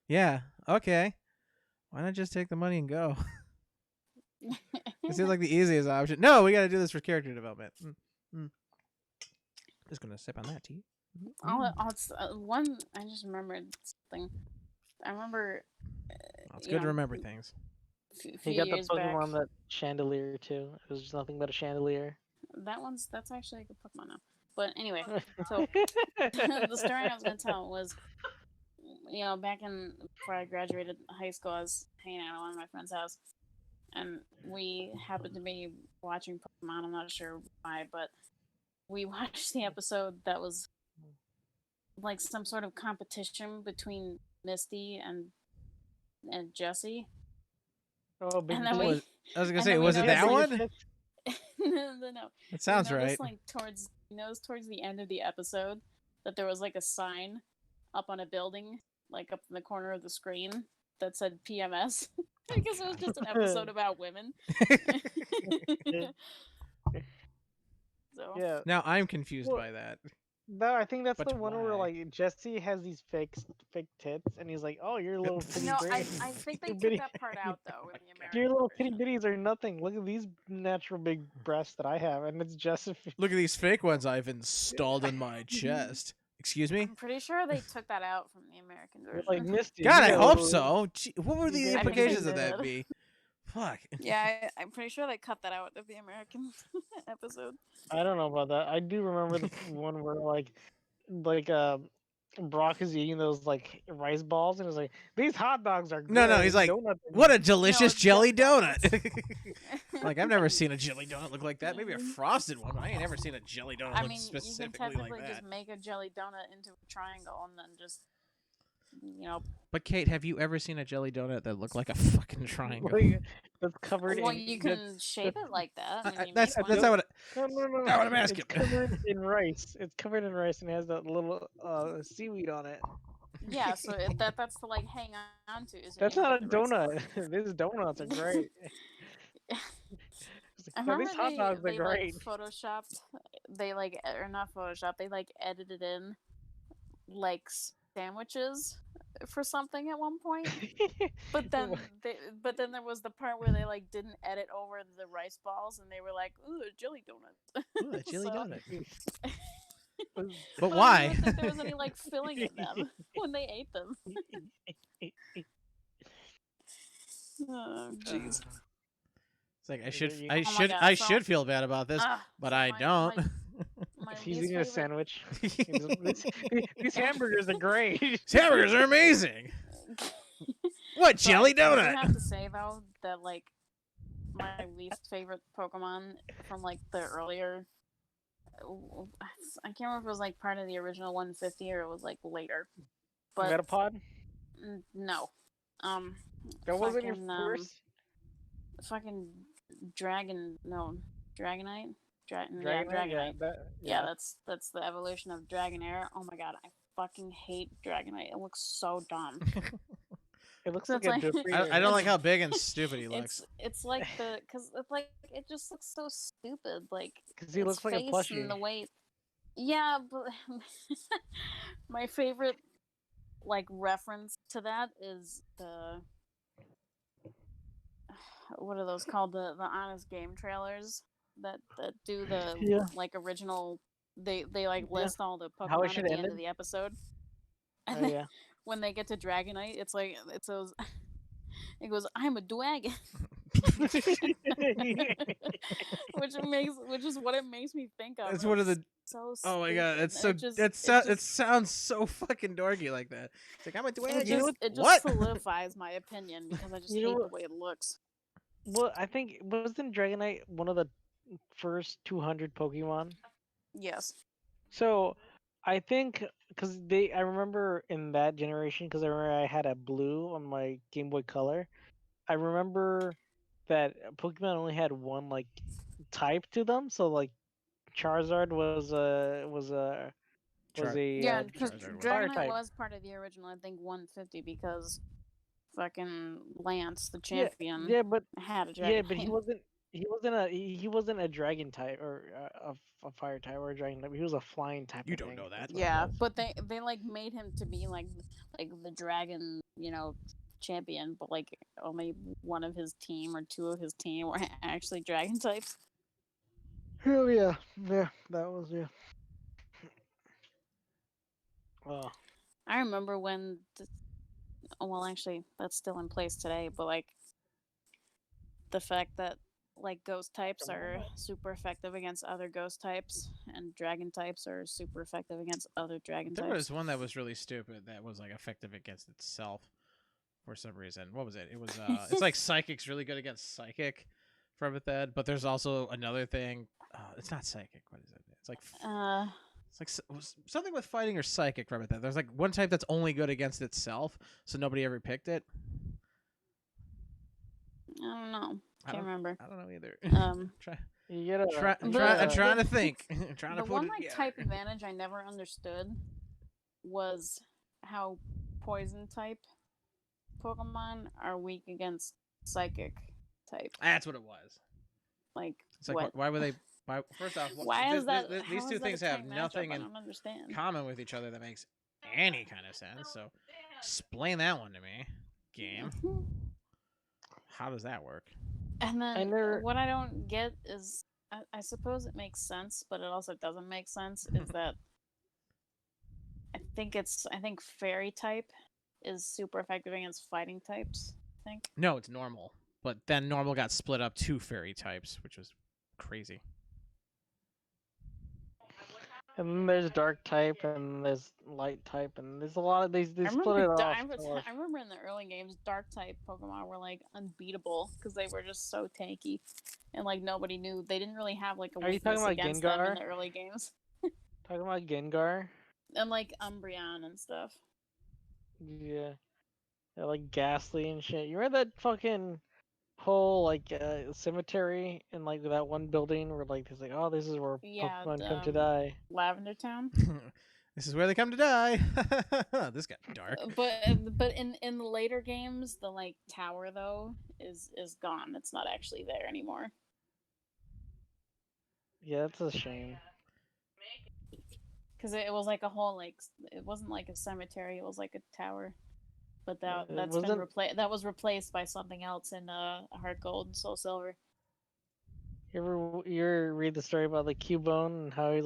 Speaker 2: Yeah, okay. Why not just take the money and go? It seems like the easiest option. No, we got to do this for character development. Just gonna sip on that tea.
Speaker 1: One, I just remembered something. I remember.
Speaker 2: It's good to remember things.
Speaker 3: He got the Pokemon that chandelier too. It was just nothing but a chandelier.
Speaker 1: That's actually a good Pokemon now. But anyway, so the story I was gonna tell was, back before I graduated high school, I was hanging out at one of my friend's house. And we happened to be watching Pokemon. I'm not sure why, but we watched the episode that was like some sort of competition between Misty and Jessie.
Speaker 3: Oh, big
Speaker 1: and
Speaker 2: I was gonna say, was it that one?
Speaker 1: No.
Speaker 2: It sounds right.
Speaker 1: Like towards the end of the episode, that there was like a sign up on a building like up in the corner of the screen that said PMS because it was just an episode about women. So
Speaker 3: Yeah.
Speaker 2: Now I'm confused
Speaker 3: Well,
Speaker 2: by that.
Speaker 3: no, I think that's
Speaker 2: But
Speaker 3: the one where
Speaker 2: why?
Speaker 3: like Jesse has these fake tits, and he's like, "Oh, your little titty
Speaker 1: no, I
Speaker 3: bitty,
Speaker 1: think they
Speaker 3: your
Speaker 1: took
Speaker 3: bitty,
Speaker 1: that part out though in the
Speaker 3: your
Speaker 1: American
Speaker 3: little titty
Speaker 1: version.
Speaker 3: bitties are nothing. Look at these natural big breasts that I have, and it's Josephine."
Speaker 2: Look at these fake ones I've installed in my chest. Excuse me?
Speaker 1: I'm pretty sure they took that out from the American
Speaker 3: You're like
Speaker 1: version.
Speaker 3: Misty.
Speaker 2: God,
Speaker 3: you
Speaker 2: I
Speaker 3: got a
Speaker 2: hope
Speaker 3: little-
Speaker 2: so. Gee, what would the
Speaker 3: I think they
Speaker 2: implications of that
Speaker 1: did.
Speaker 2: be? Fuck.
Speaker 1: Yeah, I'm pretty sure they cut that out of the American episode.
Speaker 3: I don't know about that. I do remember the one where like Brock is eating those like rice balls, and it's like these hot dogs are good.
Speaker 2: No, he's like,
Speaker 3: donuts are
Speaker 2: what a
Speaker 3: good."
Speaker 2: delicious
Speaker 1: it's
Speaker 2: jelly
Speaker 1: jelly
Speaker 2: donut. Like, I've never seen a jelly donut look like that. Maybe a frosted one, but I ain't never seen a jelly donut
Speaker 1: I
Speaker 2: look
Speaker 1: mean, you can
Speaker 2: specifically
Speaker 1: technically
Speaker 2: like
Speaker 1: just
Speaker 2: that.
Speaker 1: make a jelly donut into a triangle and then just,
Speaker 2: But Kate, have you ever seen a jelly donut that looked like a fucking triangle?
Speaker 3: Like, that's covered
Speaker 1: well,
Speaker 3: in.
Speaker 1: you can shape it like that. when you
Speaker 2: That's
Speaker 1: make
Speaker 2: not
Speaker 1: one.
Speaker 2: what.
Speaker 3: No,
Speaker 2: Not what I'm asking.
Speaker 3: It's covered in rice. It's covered in rice and it has that little seaweed on it.
Speaker 1: Yeah, so that's to like hang on to. So
Speaker 3: That's
Speaker 1: you
Speaker 3: not a
Speaker 1: get the right
Speaker 3: donut.
Speaker 1: spot.
Speaker 3: These donuts are great.
Speaker 1: I
Speaker 3: No,
Speaker 1: remember
Speaker 3: these hot dogs are
Speaker 1: they
Speaker 3: great.
Speaker 1: like photoshopped. They like or not photoshopped. They like edited in like sandwiches for something at one point. But then there was the part where they like didn't edit over the rice balls and they were like, "Ooh, jelly donuts."
Speaker 2: Ooh, a jelly
Speaker 1: So-
Speaker 2: donut.
Speaker 1: But
Speaker 2: But
Speaker 1: I
Speaker 2: why?
Speaker 1: don't think there was any like filling in them when they ate them. Oh, jeez.
Speaker 2: It's like I
Speaker 3: Is
Speaker 2: should,
Speaker 3: it you?
Speaker 2: I
Speaker 1: Oh my
Speaker 2: should,
Speaker 1: God,
Speaker 2: I
Speaker 1: so-
Speaker 2: should feel bad about this,
Speaker 1: Ah,
Speaker 2: but
Speaker 1: so
Speaker 2: I
Speaker 1: my-
Speaker 2: don't.
Speaker 1: My
Speaker 3: He's
Speaker 1: least
Speaker 3: eating a
Speaker 1: favorite-
Speaker 3: sandwich. These hamburgers are great.
Speaker 2: These hamburgers are amazing. What
Speaker 1: So
Speaker 2: jelly
Speaker 1: I do
Speaker 2: donut?
Speaker 1: have to say though that like my least favorite Pokemon from like the earlier, I can't remember if it was like part of the original 150 or it was like later. But
Speaker 3: Metapod?
Speaker 1: no,
Speaker 3: That wasn't your
Speaker 1: fucking,
Speaker 3: first?
Speaker 1: fucking Dragonite.
Speaker 3: Dragonite?
Speaker 1: Dragonite.
Speaker 3: Yeah,
Speaker 1: That's the evolution of Dragonair. Oh my god, I fucking hate Dragonite. It looks so dumb.
Speaker 3: It looks
Speaker 1: So
Speaker 3: like
Speaker 1: it's
Speaker 3: a
Speaker 1: like-
Speaker 3: different.
Speaker 2: I don't like how big and stupid he looks.
Speaker 1: It's like because it's like it just looks so stupid. Like
Speaker 3: Because he
Speaker 1: its
Speaker 3: looks like a
Speaker 1: face
Speaker 3: plushie.
Speaker 1: and the way. Yeah, but my favorite like reference to that is the what are those called, the Honest Game trailers that do the
Speaker 3: Yeah.
Speaker 1: like original. They like
Speaker 3: Yeah.
Speaker 1: list all the
Speaker 3: How it
Speaker 1: Pokemon
Speaker 3: should
Speaker 1: at the
Speaker 3: end
Speaker 1: end
Speaker 3: it?
Speaker 1: of the episode. And
Speaker 3: Oh,
Speaker 1: then
Speaker 3: yeah.
Speaker 1: when they get to Dragonite, it's like it says, it goes, "I'm a dragon," which is what it makes me think of.
Speaker 2: That's
Speaker 1: and
Speaker 2: one of
Speaker 1: it's
Speaker 2: the.
Speaker 1: so
Speaker 2: Oh my god,
Speaker 1: stupid,
Speaker 2: that's
Speaker 1: and
Speaker 2: so.
Speaker 1: it just-
Speaker 2: It sounds so fucking dorky like that. It's like I'm a
Speaker 1: It
Speaker 2: dragon.
Speaker 1: just
Speaker 2: What?
Speaker 1: solidifies my opinion because I just
Speaker 3: You know
Speaker 1: hate the
Speaker 3: what-
Speaker 1: way it looks.
Speaker 3: Well, I think wasn't Dragonite one of the first 200 Pokemon?
Speaker 1: Yes.
Speaker 3: So I think because I remember in that generation, because I remember I had a blue on my Game Boy Color. I remember that Pokemon only had one like type to them. So like Charizard was a
Speaker 1: Yeah,
Speaker 3: uh,
Speaker 1: because
Speaker 2: Charizard was-
Speaker 3: fire
Speaker 1: Dragonite
Speaker 3: type.
Speaker 1: was part of the original, I think, 150 because fucking Lance, the
Speaker 3: Yeah,
Speaker 1: champion,
Speaker 3: yeah, but
Speaker 1: had a Dragonite.
Speaker 3: yeah, but he wasn't a dragon type or a fire type or a dragon type. He was a flying type.
Speaker 2: You
Speaker 3: I
Speaker 2: don't
Speaker 3: think.
Speaker 2: know that.
Speaker 3: That's what it
Speaker 1: Yeah,
Speaker 3: was.
Speaker 1: but they like made him to be like the dragon, champion, but like only one of his team or two of his team were actually dragon types.
Speaker 3: Oh yeah, that was yeah. Oh,
Speaker 1: I remember when well, actually that's still in place today, but like the fact that like ghost types are super effective against other ghost types and dragon types are super effective against other dragon
Speaker 2: There
Speaker 1: types.
Speaker 2: was one that was really stupid that was like effective against itself for some reason. What was it? It was it's like psychic's really good against psychic from it then, but there's also another thing. It's not psychic. What is it? It's like something with fighting or psychic from it then. There's like one type that's only good against itself, so nobody ever picked it.
Speaker 1: I don't know.
Speaker 2: I
Speaker 1: Can't
Speaker 2: don't-
Speaker 1: remember.
Speaker 2: I don't know either.
Speaker 1: Um
Speaker 3: you get a
Speaker 2: I'm
Speaker 1: The-
Speaker 2: trying to think. I'm trying
Speaker 1: the
Speaker 2: to put
Speaker 1: one
Speaker 2: it
Speaker 1: like
Speaker 2: together.
Speaker 1: type advantage I never understood was how poison type Pokemon are weak against psychic type.
Speaker 2: That's what it was.
Speaker 1: Like
Speaker 2: It's like,
Speaker 1: what?
Speaker 2: why would they? First off,
Speaker 1: Why is that?
Speaker 2: these
Speaker 1: How
Speaker 2: two
Speaker 1: is that a
Speaker 2: things have
Speaker 1: type matchup?
Speaker 2: nothing
Speaker 1: I
Speaker 2: in
Speaker 1: don't understand.
Speaker 2: common with each other that makes any kind of sense. So, explain that one to me, game. How does that work?
Speaker 1: And then
Speaker 3: never-
Speaker 1: what I don't get is, I suppose it makes sense, but it also doesn't make sense. Is that I think fairy type is super effective against fighting types. I think.
Speaker 2: No, it's normal. But then normal got split up to fairy types, which was crazy.
Speaker 3: And then there's dark type, and there's light type, and there's a lot of these. They split it off.
Speaker 1: I remember in the early games, dark type Pokemon were like unbeatable because they were just so tanky, and like nobody knew. They didn't really have like a
Speaker 3: Are you talking
Speaker 1: weakness
Speaker 3: about
Speaker 1: against them in
Speaker 3: Gengar?
Speaker 1: the early games,
Speaker 3: Talking about Gengar.
Speaker 1: and like Umbreon and stuff.
Speaker 3: Yeah. They're like ghastly and shit. You remember that fucking whole like cemetery in like that one building where like it's like, oh, this is where
Speaker 1: Yeah,
Speaker 3: Pokemon come to die.
Speaker 1: Lavender Town.
Speaker 2: This is where they come to die. This got dark.
Speaker 1: But in the later games, the like tower though is gone. It's not actually there anymore.
Speaker 3: Yeah, that's a shame.
Speaker 1: Because it was like a whole like it wasn't like a cemetery. It was like a tower. But
Speaker 3: It
Speaker 1: that's been replaced. That was replaced by something else in Heart Gold and Soul Silver.
Speaker 3: You ever read the story about the Cubone and how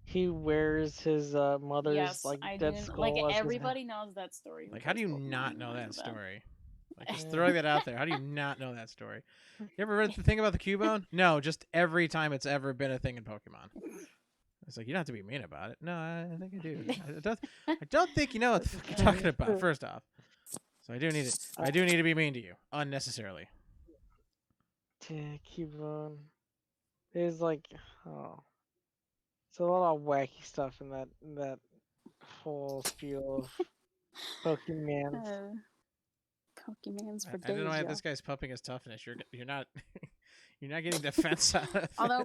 Speaker 3: he wears his mother's
Speaker 1: Yes,
Speaker 3: like
Speaker 1: I
Speaker 3: dead
Speaker 1: do.
Speaker 3: skull
Speaker 1: Like
Speaker 3: as his
Speaker 1: everybody knows that story. who
Speaker 2: Like, how do
Speaker 1: plays
Speaker 2: you
Speaker 1: Pokemon
Speaker 2: not
Speaker 1: and
Speaker 2: know
Speaker 1: I
Speaker 2: that story? Like, just
Speaker 3: Yeah.
Speaker 2: throwing that out there. How do you not know that story? You ever read the thing about the Cubone? No, just every time it's ever been a thing in Pokemon. It's like, you don't have to be mean about it. No, I think I do. I don't think you know what the fuck you're talking about, first off. So I do need to be mean to you unnecessarily.
Speaker 3: Yeah, Cubone. There's like, oh, it's a lot of wacky stuff in that whole spiel of Pokemon.
Speaker 1: Pokemon's for
Speaker 2: I don't know why
Speaker 1: days.
Speaker 2: this guy's pumping his toughness. You're not you're not getting defense out of it.
Speaker 1: Although,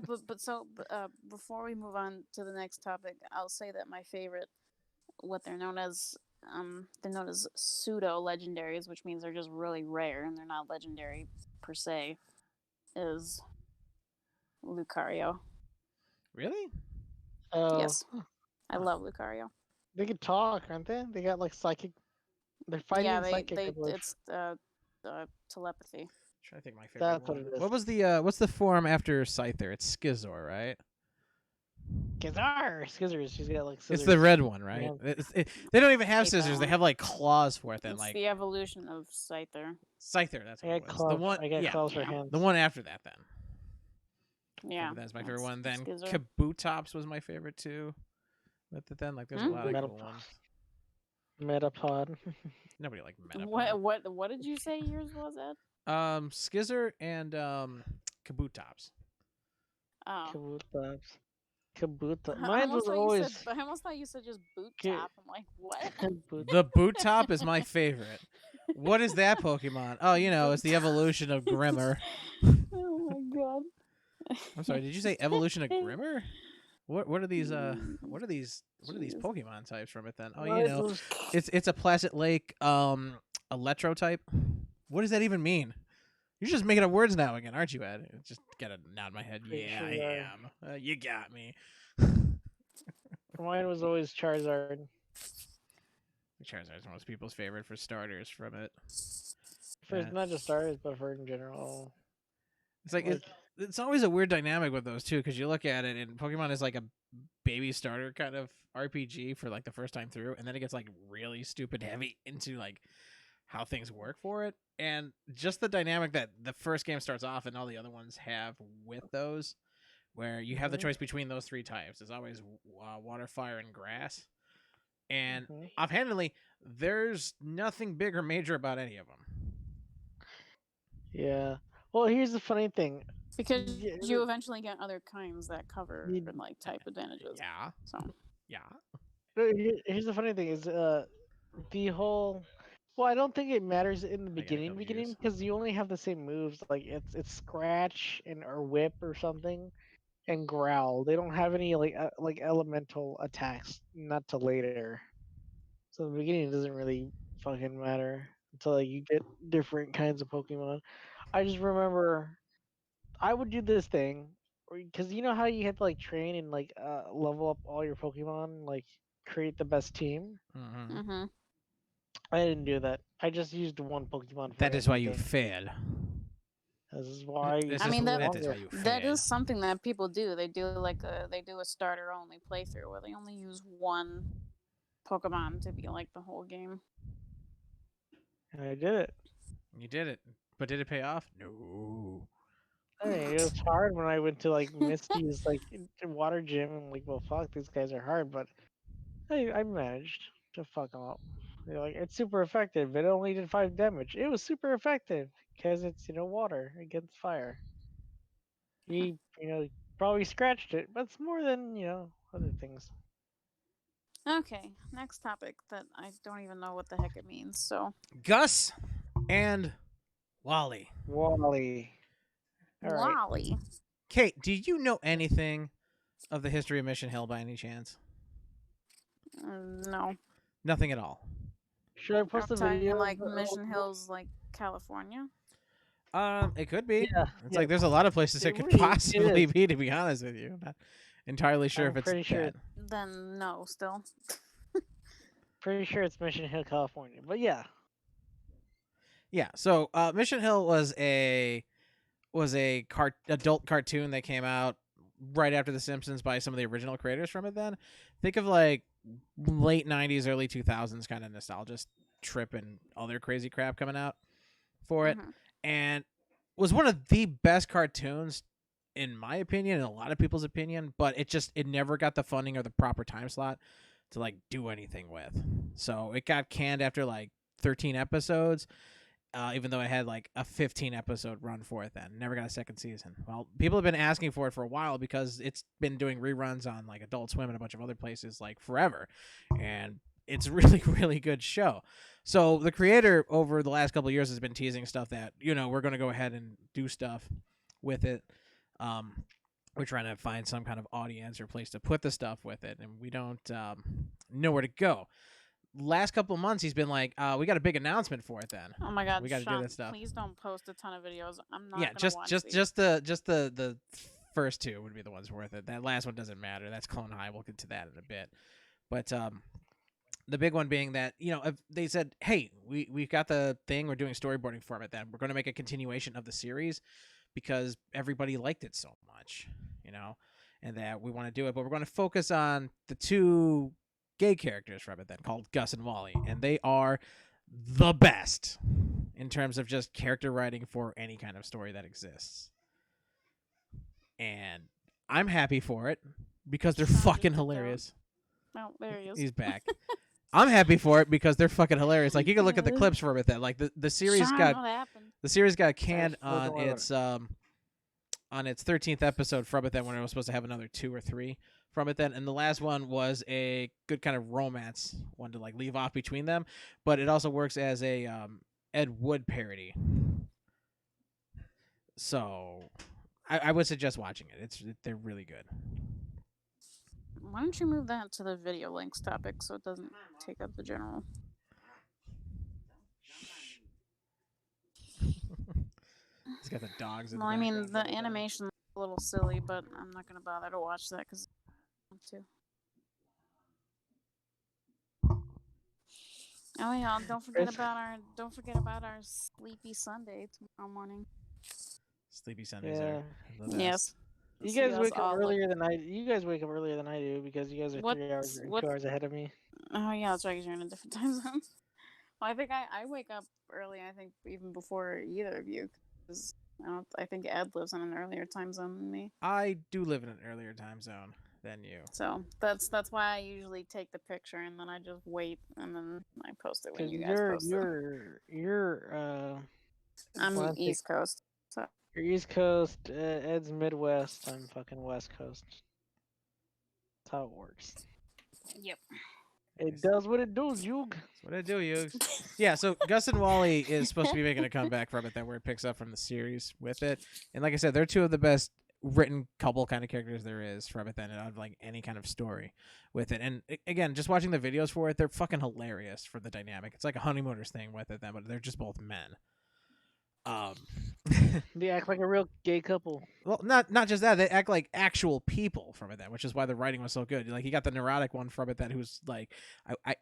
Speaker 1: before we move on to the next topic, I'll say that my favorite, what they're known as pseudo legendaries, which means they're just really rare and they're not legendary per se, is Lucario.
Speaker 2: Really?
Speaker 1: Yes, I love Lucario.
Speaker 3: They can talk, aren't they? They got like psychic. They're fighting
Speaker 1: Yeah,
Speaker 3: psychic. I believe.
Speaker 1: it's telepathy.
Speaker 2: Trying to think my favorite
Speaker 3: That's what
Speaker 2: one.
Speaker 3: it is.
Speaker 2: What was the what's the form after Scyther? It's Skizor, right?
Speaker 3: Scissors. She's got like scissors.
Speaker 2: It's the red one, right?
Speaker 3: Yeah.
Speaker 2: They don't even have
Speaker 1: Hate that
Speaker 2: scissors. They
Speaker 1: one.
Speaker 2: have like claws for it. Then
Speaker 1: It's
Speaker 2: like
Speaker 1: the evolution of Scyther.
Speaker 2: Scyther. That's
Speaker 3: I
Speaker 2: what it
Speaker 3: got
Speaker 2: was.
Speaker 3: claws.
Speaker 2: The one,
Speaker 3: I got
Speaker 2: yeah,
Speaker 3: claws for
Speaker 1: yeah.
Speaker 3: hands.
Speaker 2: the one after that. Then
Speaker 1: Yeah,
Speaker 2: that's my favorite one.
Speaker 1: that's
Speaker 2: Then
Speaker 1: Skizor.
Speaker 2: Kabutops was my favorite too. But then like there's a lot of cool ones.
Speaker 3: Metapod.
Speaker 2: Nobody liked Metapod.
Speaker 1: What did you say yours was at?
Speaker 2: Skizzer and Kabutops.
Speaker 1: Oh.
Speaker 3: Kabutops.
Speaker 1: I
Speaker 3: Mine was always.
Speaker 1: almost thought you said just boot
Speaker 3: K-
Speaker 1: top. I'm like, what?
Speaker 2: The boot top is my favorite. What is that Pokemon? Oh, you know, it's the evolution of Grimmer.
Speaker 1: Oh my god.
Speaker 2: I'm sorry, did you say evolution of Grimmer? What are these
Speaker 1: Jeez.
Speaker 2: Pokemon types from it then? Oh,
Speaker 3: Mine
Speaker 2: you know,
Speaker 3: was-
Speaker 2: it's a Placid Lake Electro type. What does that even mean? You're just making up words now again, aren't you, Ed? Just gotta nod my head.
Speaker 3: Pretty
Speaker 2: Yeah,
Speaker 3: sure
Speaker 2: I
Speaker 3: you are.
Speaker 2: am. You got me.
Speaker 3: Mine was always Charizard.
Speaker 2: Charizard's most people's favorite for starters from it.
Speaker 3: For
Speaker 2: Yeah.
Speaker 3: not just starters, but for in general.
Speaker 2: It's like it's always a weird dynamic with those two because you look at it and Pokemon is like a baby starter kind of RPG for like the first time through, and then it gets like really stupid heavy into like how things work for it, and just the dynamic that the first game starts off and all the other ones have with those, where you have the
Speaker 3: Mhm.
Speaker 2: choice between those three types. It's always water, fire, and grass, and
Speaker 3: Mhm.
Speaker 2: offhandedly, there's nothing big or major about any of them.
Speaker 3: Yeah. Well, here's the funny thing.
Speaker 1: Because
Speaker 3: Yeah,
Speaker 1: you eventually get other kinds that cover
Speaker 3: You-
Speaker 1: like type advantages.
Speaker 2: Yeah,
Speaker 1: So
Speaker 2: yeah.
Speaker 3: Here's the funny thing is the whole. Well, I don't think it matters in the
Speaker 2: I gotta go
Speaker 3: beginning
Speaker 2: use.
Speaker 3: because you only have the same moves. Like it's scratch and or whip or something, and growl. They don't have any like elemental attacks. Not till later. So the beginning doesn't really fucking matter until like you get different kinds of Pokemon. I just remember I would do this thing because you know how you had to like train and like level up all your Pokemon, like create the best team.
Speaker 2: Mm-hmm.
Speaker 1: Mhm.
Speaker 3: I didn't do that. I just used one Pokemon for
Speaker 2: That is why you
Speaker 3: everything.
Speaker 2: fail.
Speaker 3: This is why it
Speaker 2: This
Speaker 1: I
Speaker 2: is,
Speaker 3: takes
Speaker 1: mean
Speaker 3: me
Speaker 1: that
Speaker 2: that is why
Speaker 3: longer.
Speaker 2: you
Speaker 1: that
Speaker 2: fail.
Speaker 1: is something that people do. They do a starter only playthrough where they only use one Pokemon to be like the whole game.
Speaker 3: And I did it.
Speaker 2: You did it, but did it pay off? No.
Speaker 3: I mean, it was hard when I went to like Misty's like water gym and like, well, fuck, these guys are hard, but I managed to fuck them up. They're like, it's super effective. It only did 5 damage. It was super effective because it's water against fire. He probably scratched it, but it's more than other things.
Speaker 1: Okay, next topic that I don't even know what the heck it means. So
Speaker 2: Gus and Wally.
Speaker 3: Wally. All right.
Speaker 1: Wally.
Speaker 2: Kate, do you know anything of the history of Mission Hill by any chance?
Speaker 1: No.
Speaker 2: Nothing at all.
Speaker 3: Should I
Speaker 1: I'm
Speaker 3: post a
Speaker 1: talking
Speaker 3: video?
Speaker 1: like Mission Hills, like California.
Speaker 2: It could be.
Speaker 3: Yeah.
Speaker 2: It's like there's a lot of places it
Speaker 3: It
Speaker 2: could
Speaker 3: really
Speaker 2: possibly
Speaker 3: is.
Speaker 2: be. To be honest with you, not entirely sure
Speaker 3: I'm
Speaker 2: if it's
Speaker 3: pretty sure
Speaker 2: that.
Speaker 1: Then no, still.
Speaker 3: Pretty sure it's Mission Hill, California. But yeah.
Speaker 2: Yeah. So Mission Hill was a adult cartoon that came out right after The Simpsons by some of the original creators from it. Then think of like late '90s, early 2000s kind of nostalgia trip and other crazy crap coming out for it, and was one of the best cartoons in my opinion and a lot of people's opinion. But it never got the funding or the proper time slot to like do anything with. So it got canned after like 13 episodes. Even though it had like a 15 episode run for it, then never got a second season. Well, people have been asking for it for a while because it's been doing reruns on like Adult Swim and a bunch of other places like forever, and it's really really good show. So the creator over the last couple of years has been teasing stuff that we're going to go ahead and do stuff with it. We're trying to find some kind of audience or place to put the stuff with it, and we don't know where to go. Last couple of months, he's been like, "We got a big announcement for it." Then,
Speaker 1: Oh my God,
Speaker 2: we got to do
Speaker 1: Sean,
Speaker 2: that stuff.
Speaker 1: please don't post a ton of videos. I'm not.
Speaker 2: Yeah,
Speaker 1: gonna
Speaker 2: just
Speaker 1: watch
Speaker 2: just
Speaker 1: these.
Speaker 2: just the first two would be the ones worth it. That last one doesn't matter. That's Clone High. We'll get to that in a bit. But the big one being that if they said, "Hey, we've got the thing. We're doing storyboarding for it. Then we're going to make a continuation of the series because everybody liked it so much, and that we want to do it. But we're going to focus on the two gay characters from it then called Gus and Wally, and they are the best in terms of just character writing for any kind of story that exists. And I'm happy for it because they're
Speaker 1: Sean just
Speaker 2: fucking
Speaker 1: dipped out.
Speaker 2: hilarious.
Speaker 1: Oh, there he is.
Speaker 2: He's back. I'm happy for it because they're fucking hilarious. Like you can look at the clips from it then. Like the series
Speaker 1: Sean,
Speaker 2: got
Speaker 1: what happened?
Speaker 2: canned
Speaker 3: Don't worry about
Speaker 2: on its 13th episode from it then when it was supposed to have another 2 or 3 from it then, and the last one was a good kind of romance one to like leave off between them, but it also works as a Ed Wood parody. So I would suggest watching it. They're really good.
Speaker 1: Why don't you move that to the video links topic so it doesn't take up the general?
Speaker 2: He's got the dogs in
Speaker 1: Well,
Speaker 2: the
Speaker 1: I mean,
Speaker 2: background
Speaker 1: the
Speaker 2: and everything.
Speaker 1: animation's a little silly, but I'm not gonna bother to watch that because I want to. Oh yeah, don't forget about our sleepy Sunday tomorrow morning.
Speaker 2: Sleepy Sundays
Speaker 3: Yeah.
Speaker 2: are the best.
Speaker 1: Yes.
Speaker 3: You
Speaker 1: See
Speaker 3: guys
Speaker 1: us
Speaker 3: wake up
Speaker 1: all, like-
Speaker 3: earlier than I. You guys wake up earlier than I do because you guys are 3 hours,
Speaker 1: What's-
Speaker 3: 2 hours ahead of me.
Speaker 1: Oh yeah, that's right. 'Cause you're in a different time zone. Well, I think I wake up early. I think even before either of you, because I think Ed lives in an earlier time zone than me.
Speaker 2: I do live in an earlier time zone than you.
Speaker 1: So that's why I usually take the picture and then I just wait and then I post it when
Speaker 3: Because
Speaker 1: you guys post it.
Speaker 3: you're
Speaker 1: I'm
Speaker 3: Atlantic.
Speaker 1: East Coast. So
Speaker 3: You're East Coast. Ed's Midwest. I'm fucking West Coast. That's how it works.
Speaker 1: yep.
Speaker 3: It does what it does, Yug.
Speaker 2: That's what I do, Yugs. Yeah, so Gus and Wally is supposed to be making a comeback from it, then where it picks up from the series with it. And like I said, they're two of the best written couple kind of characters there is from it then, and of like any kind of story with it. And again, just watching the videos for it, they're fucking hilarious for the dynamic. It's like a honeymooners thing with it then, but they're just both men.
Speaker 3: They act like a real gay couple.
Speaker 2: Well, not just that, they act like actual people from it then, which is why the writing was so good. Like you got the neurotic one from it then, who's like,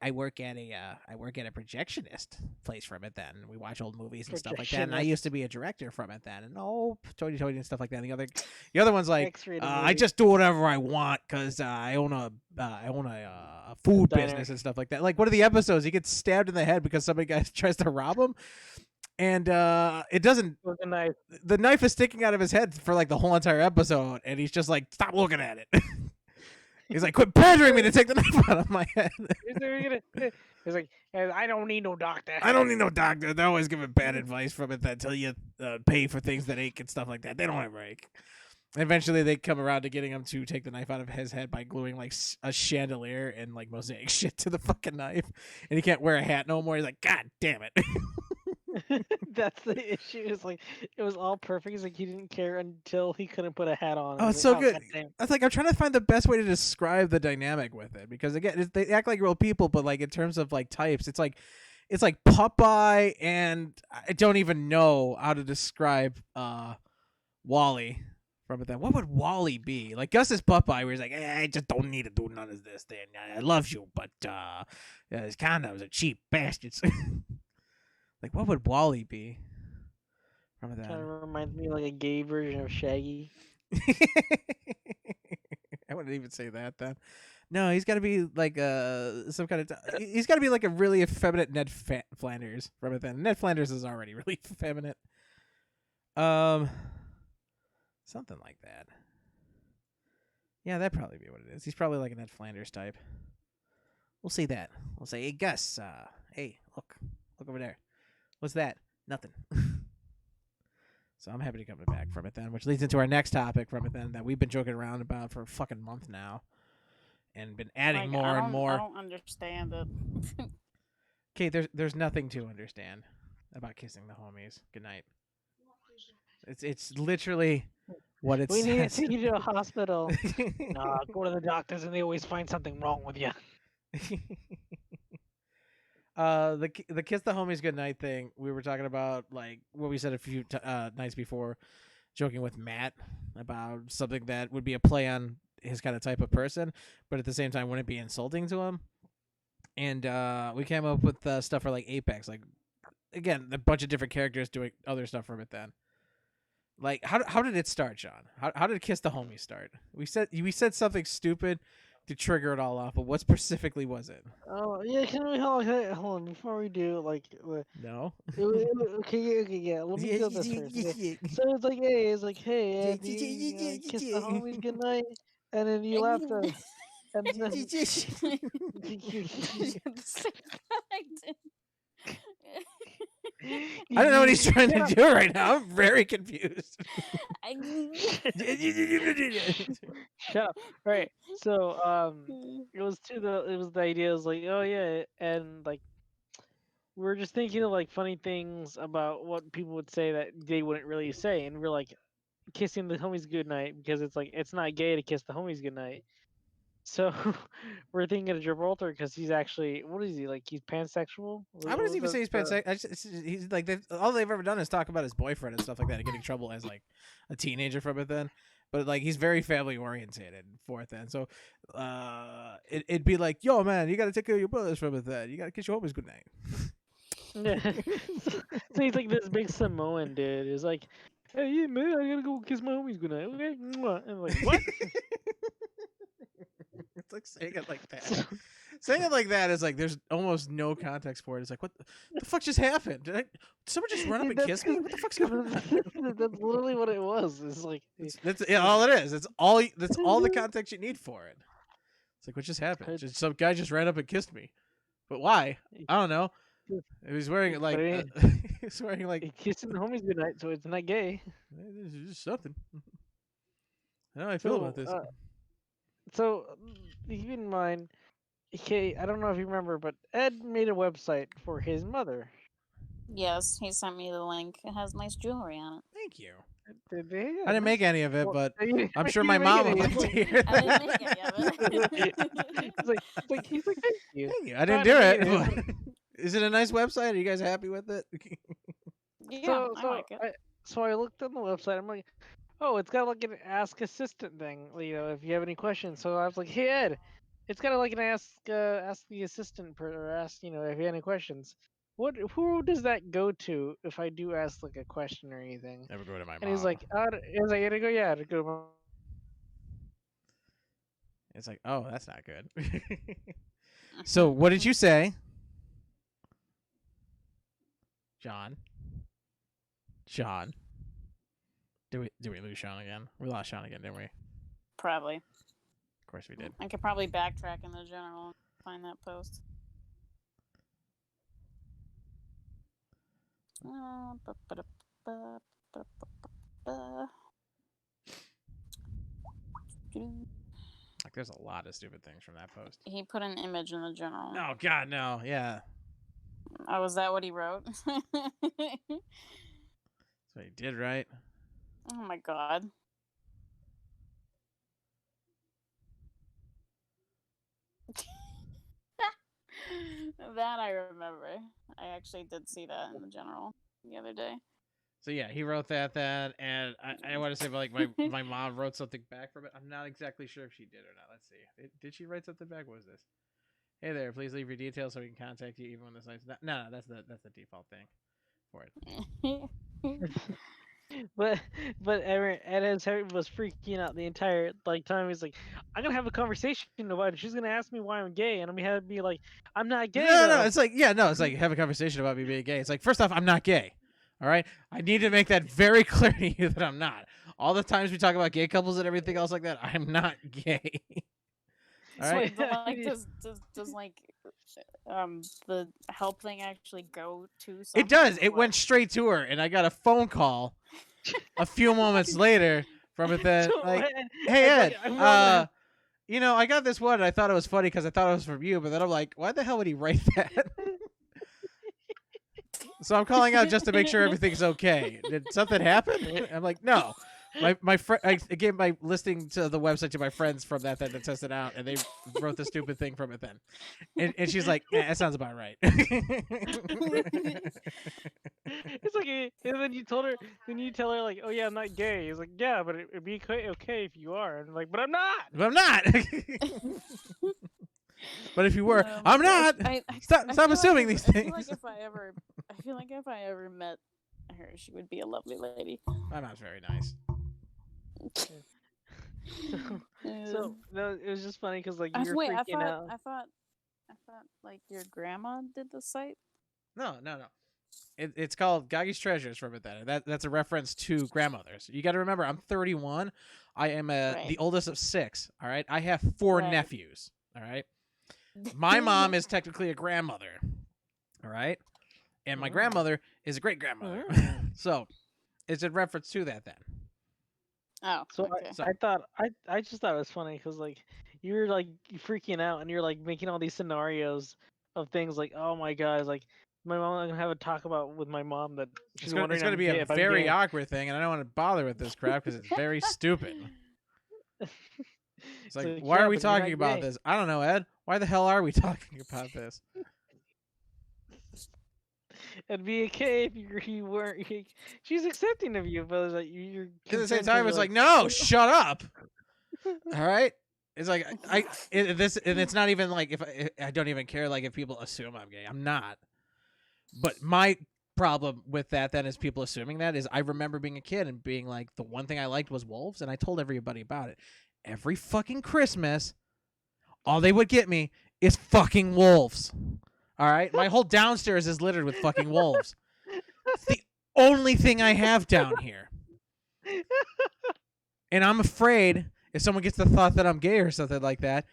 Speaker 2: I work at a projectionist place from it then. We watch old movies and stuff like that. And I used to be a director from it then, and toity and stuff like that. And the other one's like, I just do whatever I want because I own a food business and stuff like that. Like one of the episodes, he gets stabbed in the head because somebody guy tries to rob him. And it doesn't. The knife is sticking out of his head for like the whole entire episode, and he's just like, "Stop looking at it." He's like, "Quit badgering me to take the knife out of my head."
Speaker 3: He's like, "I don't need no doctor.
Speaker 2: I don't need no doctor. They're always giving bad advice from it that tell you pay for things that ache and stuff like that. They don't have break." Eventually, they come around to getting him to take the knife out of his head by gluing like a chandelier and like mosaic shit to the fucking knife, and he can't wear a hat no more. He's like, "God damn it."
Speaker 3: That's the issue. It's like it was all perfect. It's like he didn't care until he couldn't put a hat on.
Speaker 2: Oh, it's so good. I was like, I'm trying to find the best way to describe the dynamic with it because again, they act like real people, but like in terms of like types, it's like Popeye, and I don't even know how to describe Wally from it. Then what would Wally be? Like Gus is Popeye, where he's like, I just don't need to do none of this. Then I love you, but his condoms are cheap bastards. Like, what would Wally be? From that,
Speaker 3: kind of reminds me of like a gay version of Shaggy.
Speaker 2: I wouldn't even say that then. No, he's got to be like some kind of. He's got to be like a really effeminate Ned Flanders from it then. Ned Flanders is already really effeminate. Something like that. Yeah, that'd probably be what it is. He's probably like a Ned Flanders type. We'll see that. We'll say, hey Gus, hey, look over there. What's that? Nothing. So I'm happy to come back from it then, which leads into our next topic from it then that we've been joking around about for a fucking month now, and been adding more and more.
Speaker 1: I don't understand it.
Speaker 2: Okay, there's nothing to understand about kissing the homies goodnight. It's literally what it says.
Speaker 3: We need to take you to a hospital. Nah, go to the doctors and they always find something wrong with you.
Speaker 2: The kiss the homies goodnight thing we were talking about, like what we said a few nights before, joking with Matt about something that would be a play on his kind of type of person, but at the same time wouldn't be insulting to him. And we came up with stuff for like Apex, like again a bunch of different characters doing other stuff from it then. Like how did it start, Sean? How did Kiss the Homies start? We said something stupid to trigger it all off, but what specifically was it?
Speaker 3: Oh yeah, can we hold on before we do like
Speaker 2: No.
Speaker 3: okay, yeah. Let me go this first. Okay. So it's like hey, do you kiss the homies goodnight, and then you laughed at, and then
Speaker 2: I don't know what he's trying to do right now. I'm very confused.
Speaker 3: Shut up. Right. So it was the idea was like, oh yeah, and like we're just thinking of like funny things about what people would say that they wouldn't really say, and we're like kissing the homies goodnight because it's like it's not gay to kiss the homies goodnight. So we're thinking of Gibraltar because he's actually what is he like? He's pansexual.
Speaker 2: I wouldn't even say he's pansexual. He's like all they've ever done is talk about his boyfriend and stuff like that, and get in trouble as like a teenager from it then. But like he's very family orientated for it then. So it'd be like, yo man, you gotta take care of your brothers from it then. You gotta kiss your homies goodnight.
Speaker 3: Yeah. So he's like this big Samoan dude. He's like, hey yeah man, I gotta go kiss my homies goodnight. Okay. And I'm like, what?
Speaker 2: It's like saying it like that. Saying it like that is like there's almost no context for it. It's like what the fuck just happened? Did someone just run up and kiss me? What the fuck's going on?
Speaker 3: That's literally what it was. It's like
Speaker 2: that's all it is. That's all the context you need for it. It's like what just happened? Just some guy just ran up and kissed me. But why? I don't know. He was wearing like he's wearing like
Speaker 3: kissing the homies goodnight, so it's not gay.
Speaker 2: It's just something. How do I feel about this?
Speaker 3: So, keep in mind, okay, I don't know if you remember, but Ed made a website for his mother.
Speaker 1: Yes, he sent me the link. It has nice jewelry on it.
Speaker 2: Thank you.
Speaker 3: Did they?
Speaker 2: I didn't make any of it, but I'm sure
Speaker 3: You
Speaker 2: my
Speaker 3: didn't make
Speaker 2: mom would
Speaker 3: any.
Speaker 2: like to hear
Speaker 1: I
Speaker 2: that.
Speaker 1: didn't make any of it.
Speaker 3: He's like, thank you.
Speaker 2: Thank you. I didn't
Speaker 3: Kinda
Speaker 2: do it.
Speaker 3: negative.
Speaker 2: But is it a nice website? Are you guys happy with it?
Speaker 1: Yeah, I like it.
Speaker 3: So I looked on the website. I'm like, oh, it's got like an ask assistant thing. If you have any questions. So I was like, hey Ed, it's got like an ask the assistant or ask if you have any questions. Who does that go to if I do ask like a question or anything?
Speaker 2: Never go to my mom.
Speaker 3: And he's like, to go, yeah, to go. To
Speaker 2: It's like, oh, that's not good. So, what did you say, John? Sean. Did we lose Sean again? We lost Sean again, didn't we? Of
Speaker 1: Probably.
Speaker 2: course we did.
Speaker 1: I could probably backtrack in the general and find that post.
Speaker 2: Like, there's a lot of stupid things from that post.
Speaker 1: He put an image in the general.
Speaker 2: Oh God, no. Yeah,
Speaker 1: Oh, was that what he wrote?
Speaker 2: that's what he did, right?
Speaker 1: Oh my god. That I remember. I actually did see that in the general the other day.
Speaker 2: So yeah, he wrote that, and I want to say, like, my mom wrote something back from it. I'm not exactly sure if she did or not. Let's see. Did she write something back? What was this? Hey there, please leave your details so we can contact you even when the site's not. No, that's the default thing for it.
Speaker 3: But Ed was freaking out the entire time. He's like, I'm gonna have a conversation about it. She's gonna ask me why I'm gay, and I'm gonna have to be like, I'm not gay.
Speaker 2: No, it's like, yeah, no, it's like, have a conversation about me being gay. It's like, first off, I'm not gay. All right, I need to make that very clear to you that I'm not. All the times we talk about gay couples and everything else like that, I'm not gay. All right.
Speaker 1: But like, does like the help thing actually go to?
Speaker 2: It does.
Speaker 1: or
Speaker 2: It
Speaker 1: what?
Speaker 2: went straight to her, and I got a phone call a few moments later from it that, like, hey Ed, I got this one, and I thought it was funny because I thought it was from you, but then I'm like, why the hell would he write that? So I'm calling out just to make sure everything's okay. Did something happen? I'm like, no. My friend, I gave my listing to the website to my friends from that to test it out, and they wrote the stupid thing from it then. And she's like, that sounds about right.
Speaker 3: It's like, and then you tell her like, oh yeah, I'm not gay. He's like, yeah, but it'd be okay if you are. And I'm like, but I'm not.
Speaker 2: But I'm not. But if you were, I'm not. Stop assuming these things.
Speaker 1: I feel like if I ever met her, she would be a lovely lady.
Speaker 2: My mom's very nice.
Speaker 3: So no, it was just funny because like you were
Speaker 1: wait,
Speaker 3: freaking out.
Speaker 1: I thought like your grandma did the site.
Speaker 2: No. It's called Gaggy's Treasures from it. That's a reference to grandmothers. You got to remember, I'm 31. I am the oldest of 6. All right, I have 4 nephews. All right, my mom is technically a grandmother. All right, and my grandmother is a great grandmother. So it's in reference to that then.
Speaker 1: Oh,
Speaker 3: So
Speaker 1: okay.
Speaker 3: I just thought it was funny because like you were like freaking out and you're like making all these scenarios of things like, oh my god, like my mom, I'm gonna have a talk about with my mom that she's wondering
Speaker 2: It's going to be a
Speaker 3: if I'm
Speaker 2: very
Speaker 3: gay.
Speaker 2: awkward thing, and I don't want to bother with this crap because it's very stupid. It's like,
Speaker 3: like,
Speaker 2: why
Speaker 3: yeah,
Speaker 2: are we
Speaker 3: but you're not
Speaker 2: talking about
Speaker 3: gay.
Speaker 2: this? I don't know, Ed. Why the hell are we talking about this?
Speaker 3: It'd be okay if you weren't. She's accepting of you, but like you're.
Speaker 2: At the same
Speaker 3: concerned
Speaker 2: time,
Speaker 3: 'cause
Speaker 2: it's
Speaker 3: you're
Speaker 2: like, no, shut up. All right. It's like and it's not even like if I don't even care like if people assume I'm gay. I'm not. But my problem with that then is people assuming that is I remember being a kid and being like the one thing I liked was wolves, and I told everybody about it. Every fucking Christmas, all they would get me is fucking wolves. All right? My whole downstairs is littered with fucking wolves. It's the only thing I have down here. And I'm afraid if someone gets the thought that I'm gay or something like that,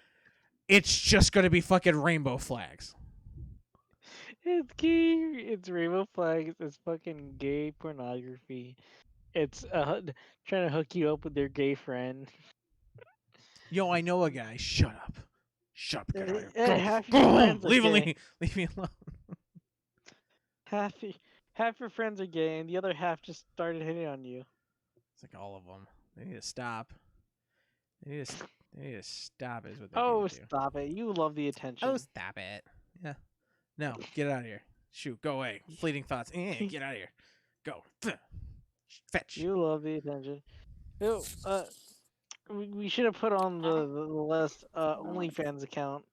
Speaker 2: it's just going to be fucking rainbow flags.
Speaker 3: It's gay. It's rainbow flags. It's fucking gay pornography. It's trying to hook you up with their gay friend.
Speaker 2: Yo, I know a guy. Shut up. Shut up. Get out of here.
Speaker 3: Half
Speaker 2: Go
Speaker 3: your
Speaker 2: home.
Speaker 3: friends are
Speaker 2: Leave
Speaker 3: gay.
Speaker 2: me. Leave me alone.
Speaker 3: Half your friends are gay, and the other half just started hitting on you.
Speaker 2: It's like all of them. They need to stop. They need to stop. Is what they
Speaker 3: Oh,
Speaker 2: need to do.
Speaker 3: stop it! You love the attention.
Speaker 2: Oh, stop it. Yeah. No, get out of here. Shoot, go away. Fleeting thoughts. Get out of here. Go. Fetch.
Speaker 3: You love the attention. Ew, we should have put on the list OnlyFans account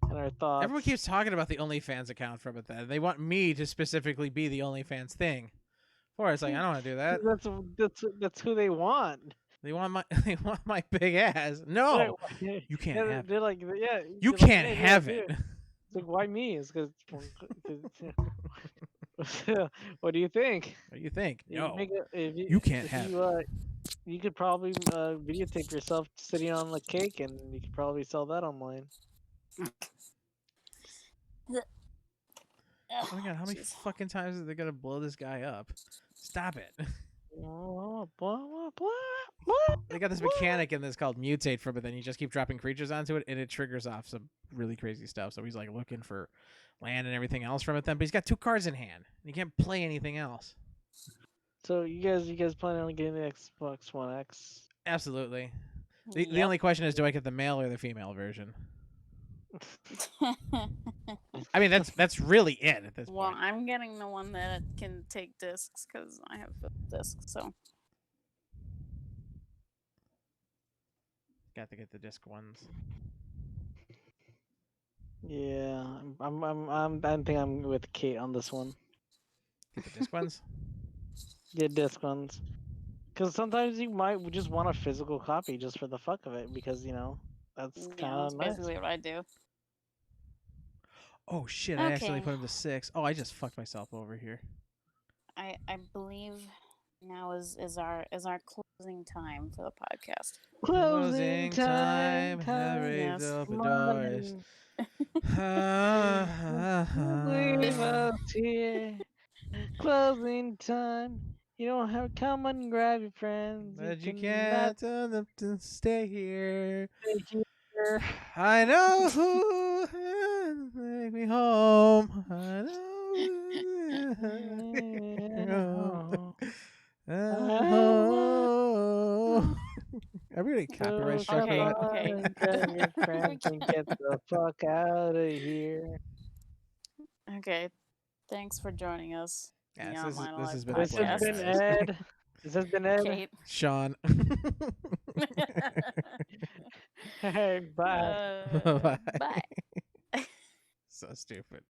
Speaker 3: and our thoughts.
Speaker 2: Everyone keeps talking about the OnlyFans account from it. Then they want me to specifically be the OnlyFans thing. Or it's like I don't want to do that.
Speaker 3: That's who they want.
Speaker 2: They want my big ass. No, you can't have it.
Speaker 3: They're like, yeah.
Speaker 2: You
Speaker 3: they're
Speaker 2: can't
Speaker 3: like,
Speaker 2: have
Speaker 3: yeah,
Speaker 2: it.
Speaker 3: It's like, why me? It's because. What do you think?
Speaker 2: What do you think? No,
Speaker 3: If
Speaker 2: you can't have it.
Speaker 3: You could probably videotape yourself sitting on the cake, and you could probably sell that online.
Speaker 2: Oh my god, how many fucking times are they gonna blow this guy up? Stop it. They got this mechanic in this called mutate from it, then you just keep dropping creatures onto it and it triggers off some really crazy stuff. So he's like looking for land and everything else from it then, but he's got 2 cards in hand. And he can't play anything else.
Speaker 3: So you guys planning on getting the Xbox One X?
Speaker 2: Absolutely. The only question is, do I get the male or the female version? I mean, that's really it at this
Speaker 1: Well,
Speaker 2: point.
Speaker 1: I'm getting the one that can take discs because I have discs. So
Speaker 2: Got to get the disc ones.
Speaker 3: Yeah, I think I'm with Kate on this one.
Speaker 2: Get the disc ones.
Speaker 3: Get disc ones, because sometimes you might just want a physical copy just for the fuck of it, because that's kind
Speaker 1: that's
Speaker 3: of nice.
Speaker 1: basically what I do.
Speaker 2: Oh shit! I accidentally
Speaker 1: Okay.
Speaker 2: put him to 6. Oh, I just fucked myself over here.
Speaker 1: I believe now is our closing time for the podcast.
Speaker 2: Closing time. Hurry,
Speaker 1: Yes.
Speaker 2: open doors.
Speaker 3: Leave us here. Closing time. You don't have to come and grab your friends.
Speaker 2: But you
Speaker 3: cannot
Speaker 2: can't tell them to stay here.
Speaker 3: stay here.
Speaker 2: I know who take me home. I know. Are we gonna copyright strike for that?
Speaker 1: Okay.
Speaker 3: Grab your friends and get the fuck out of here.
Speaker 1: Okay, thanks for joining us.
Speaker 2: Yes,
Speaker 1: the
Speaker 2: this
Speaker 1: OnlineAlive
Speaker 2: has been
Speaker 3: This has
Speaker 1: Podcast.
Speaker 3: been Ed. This has been Ed.
Speaker 1: Kate.
Speaker 2: Sean.
Speaker 3: Hey, bye.
Speaker 2: Bye.
Speaker 1: Bye.
Speaker 2: So stupid.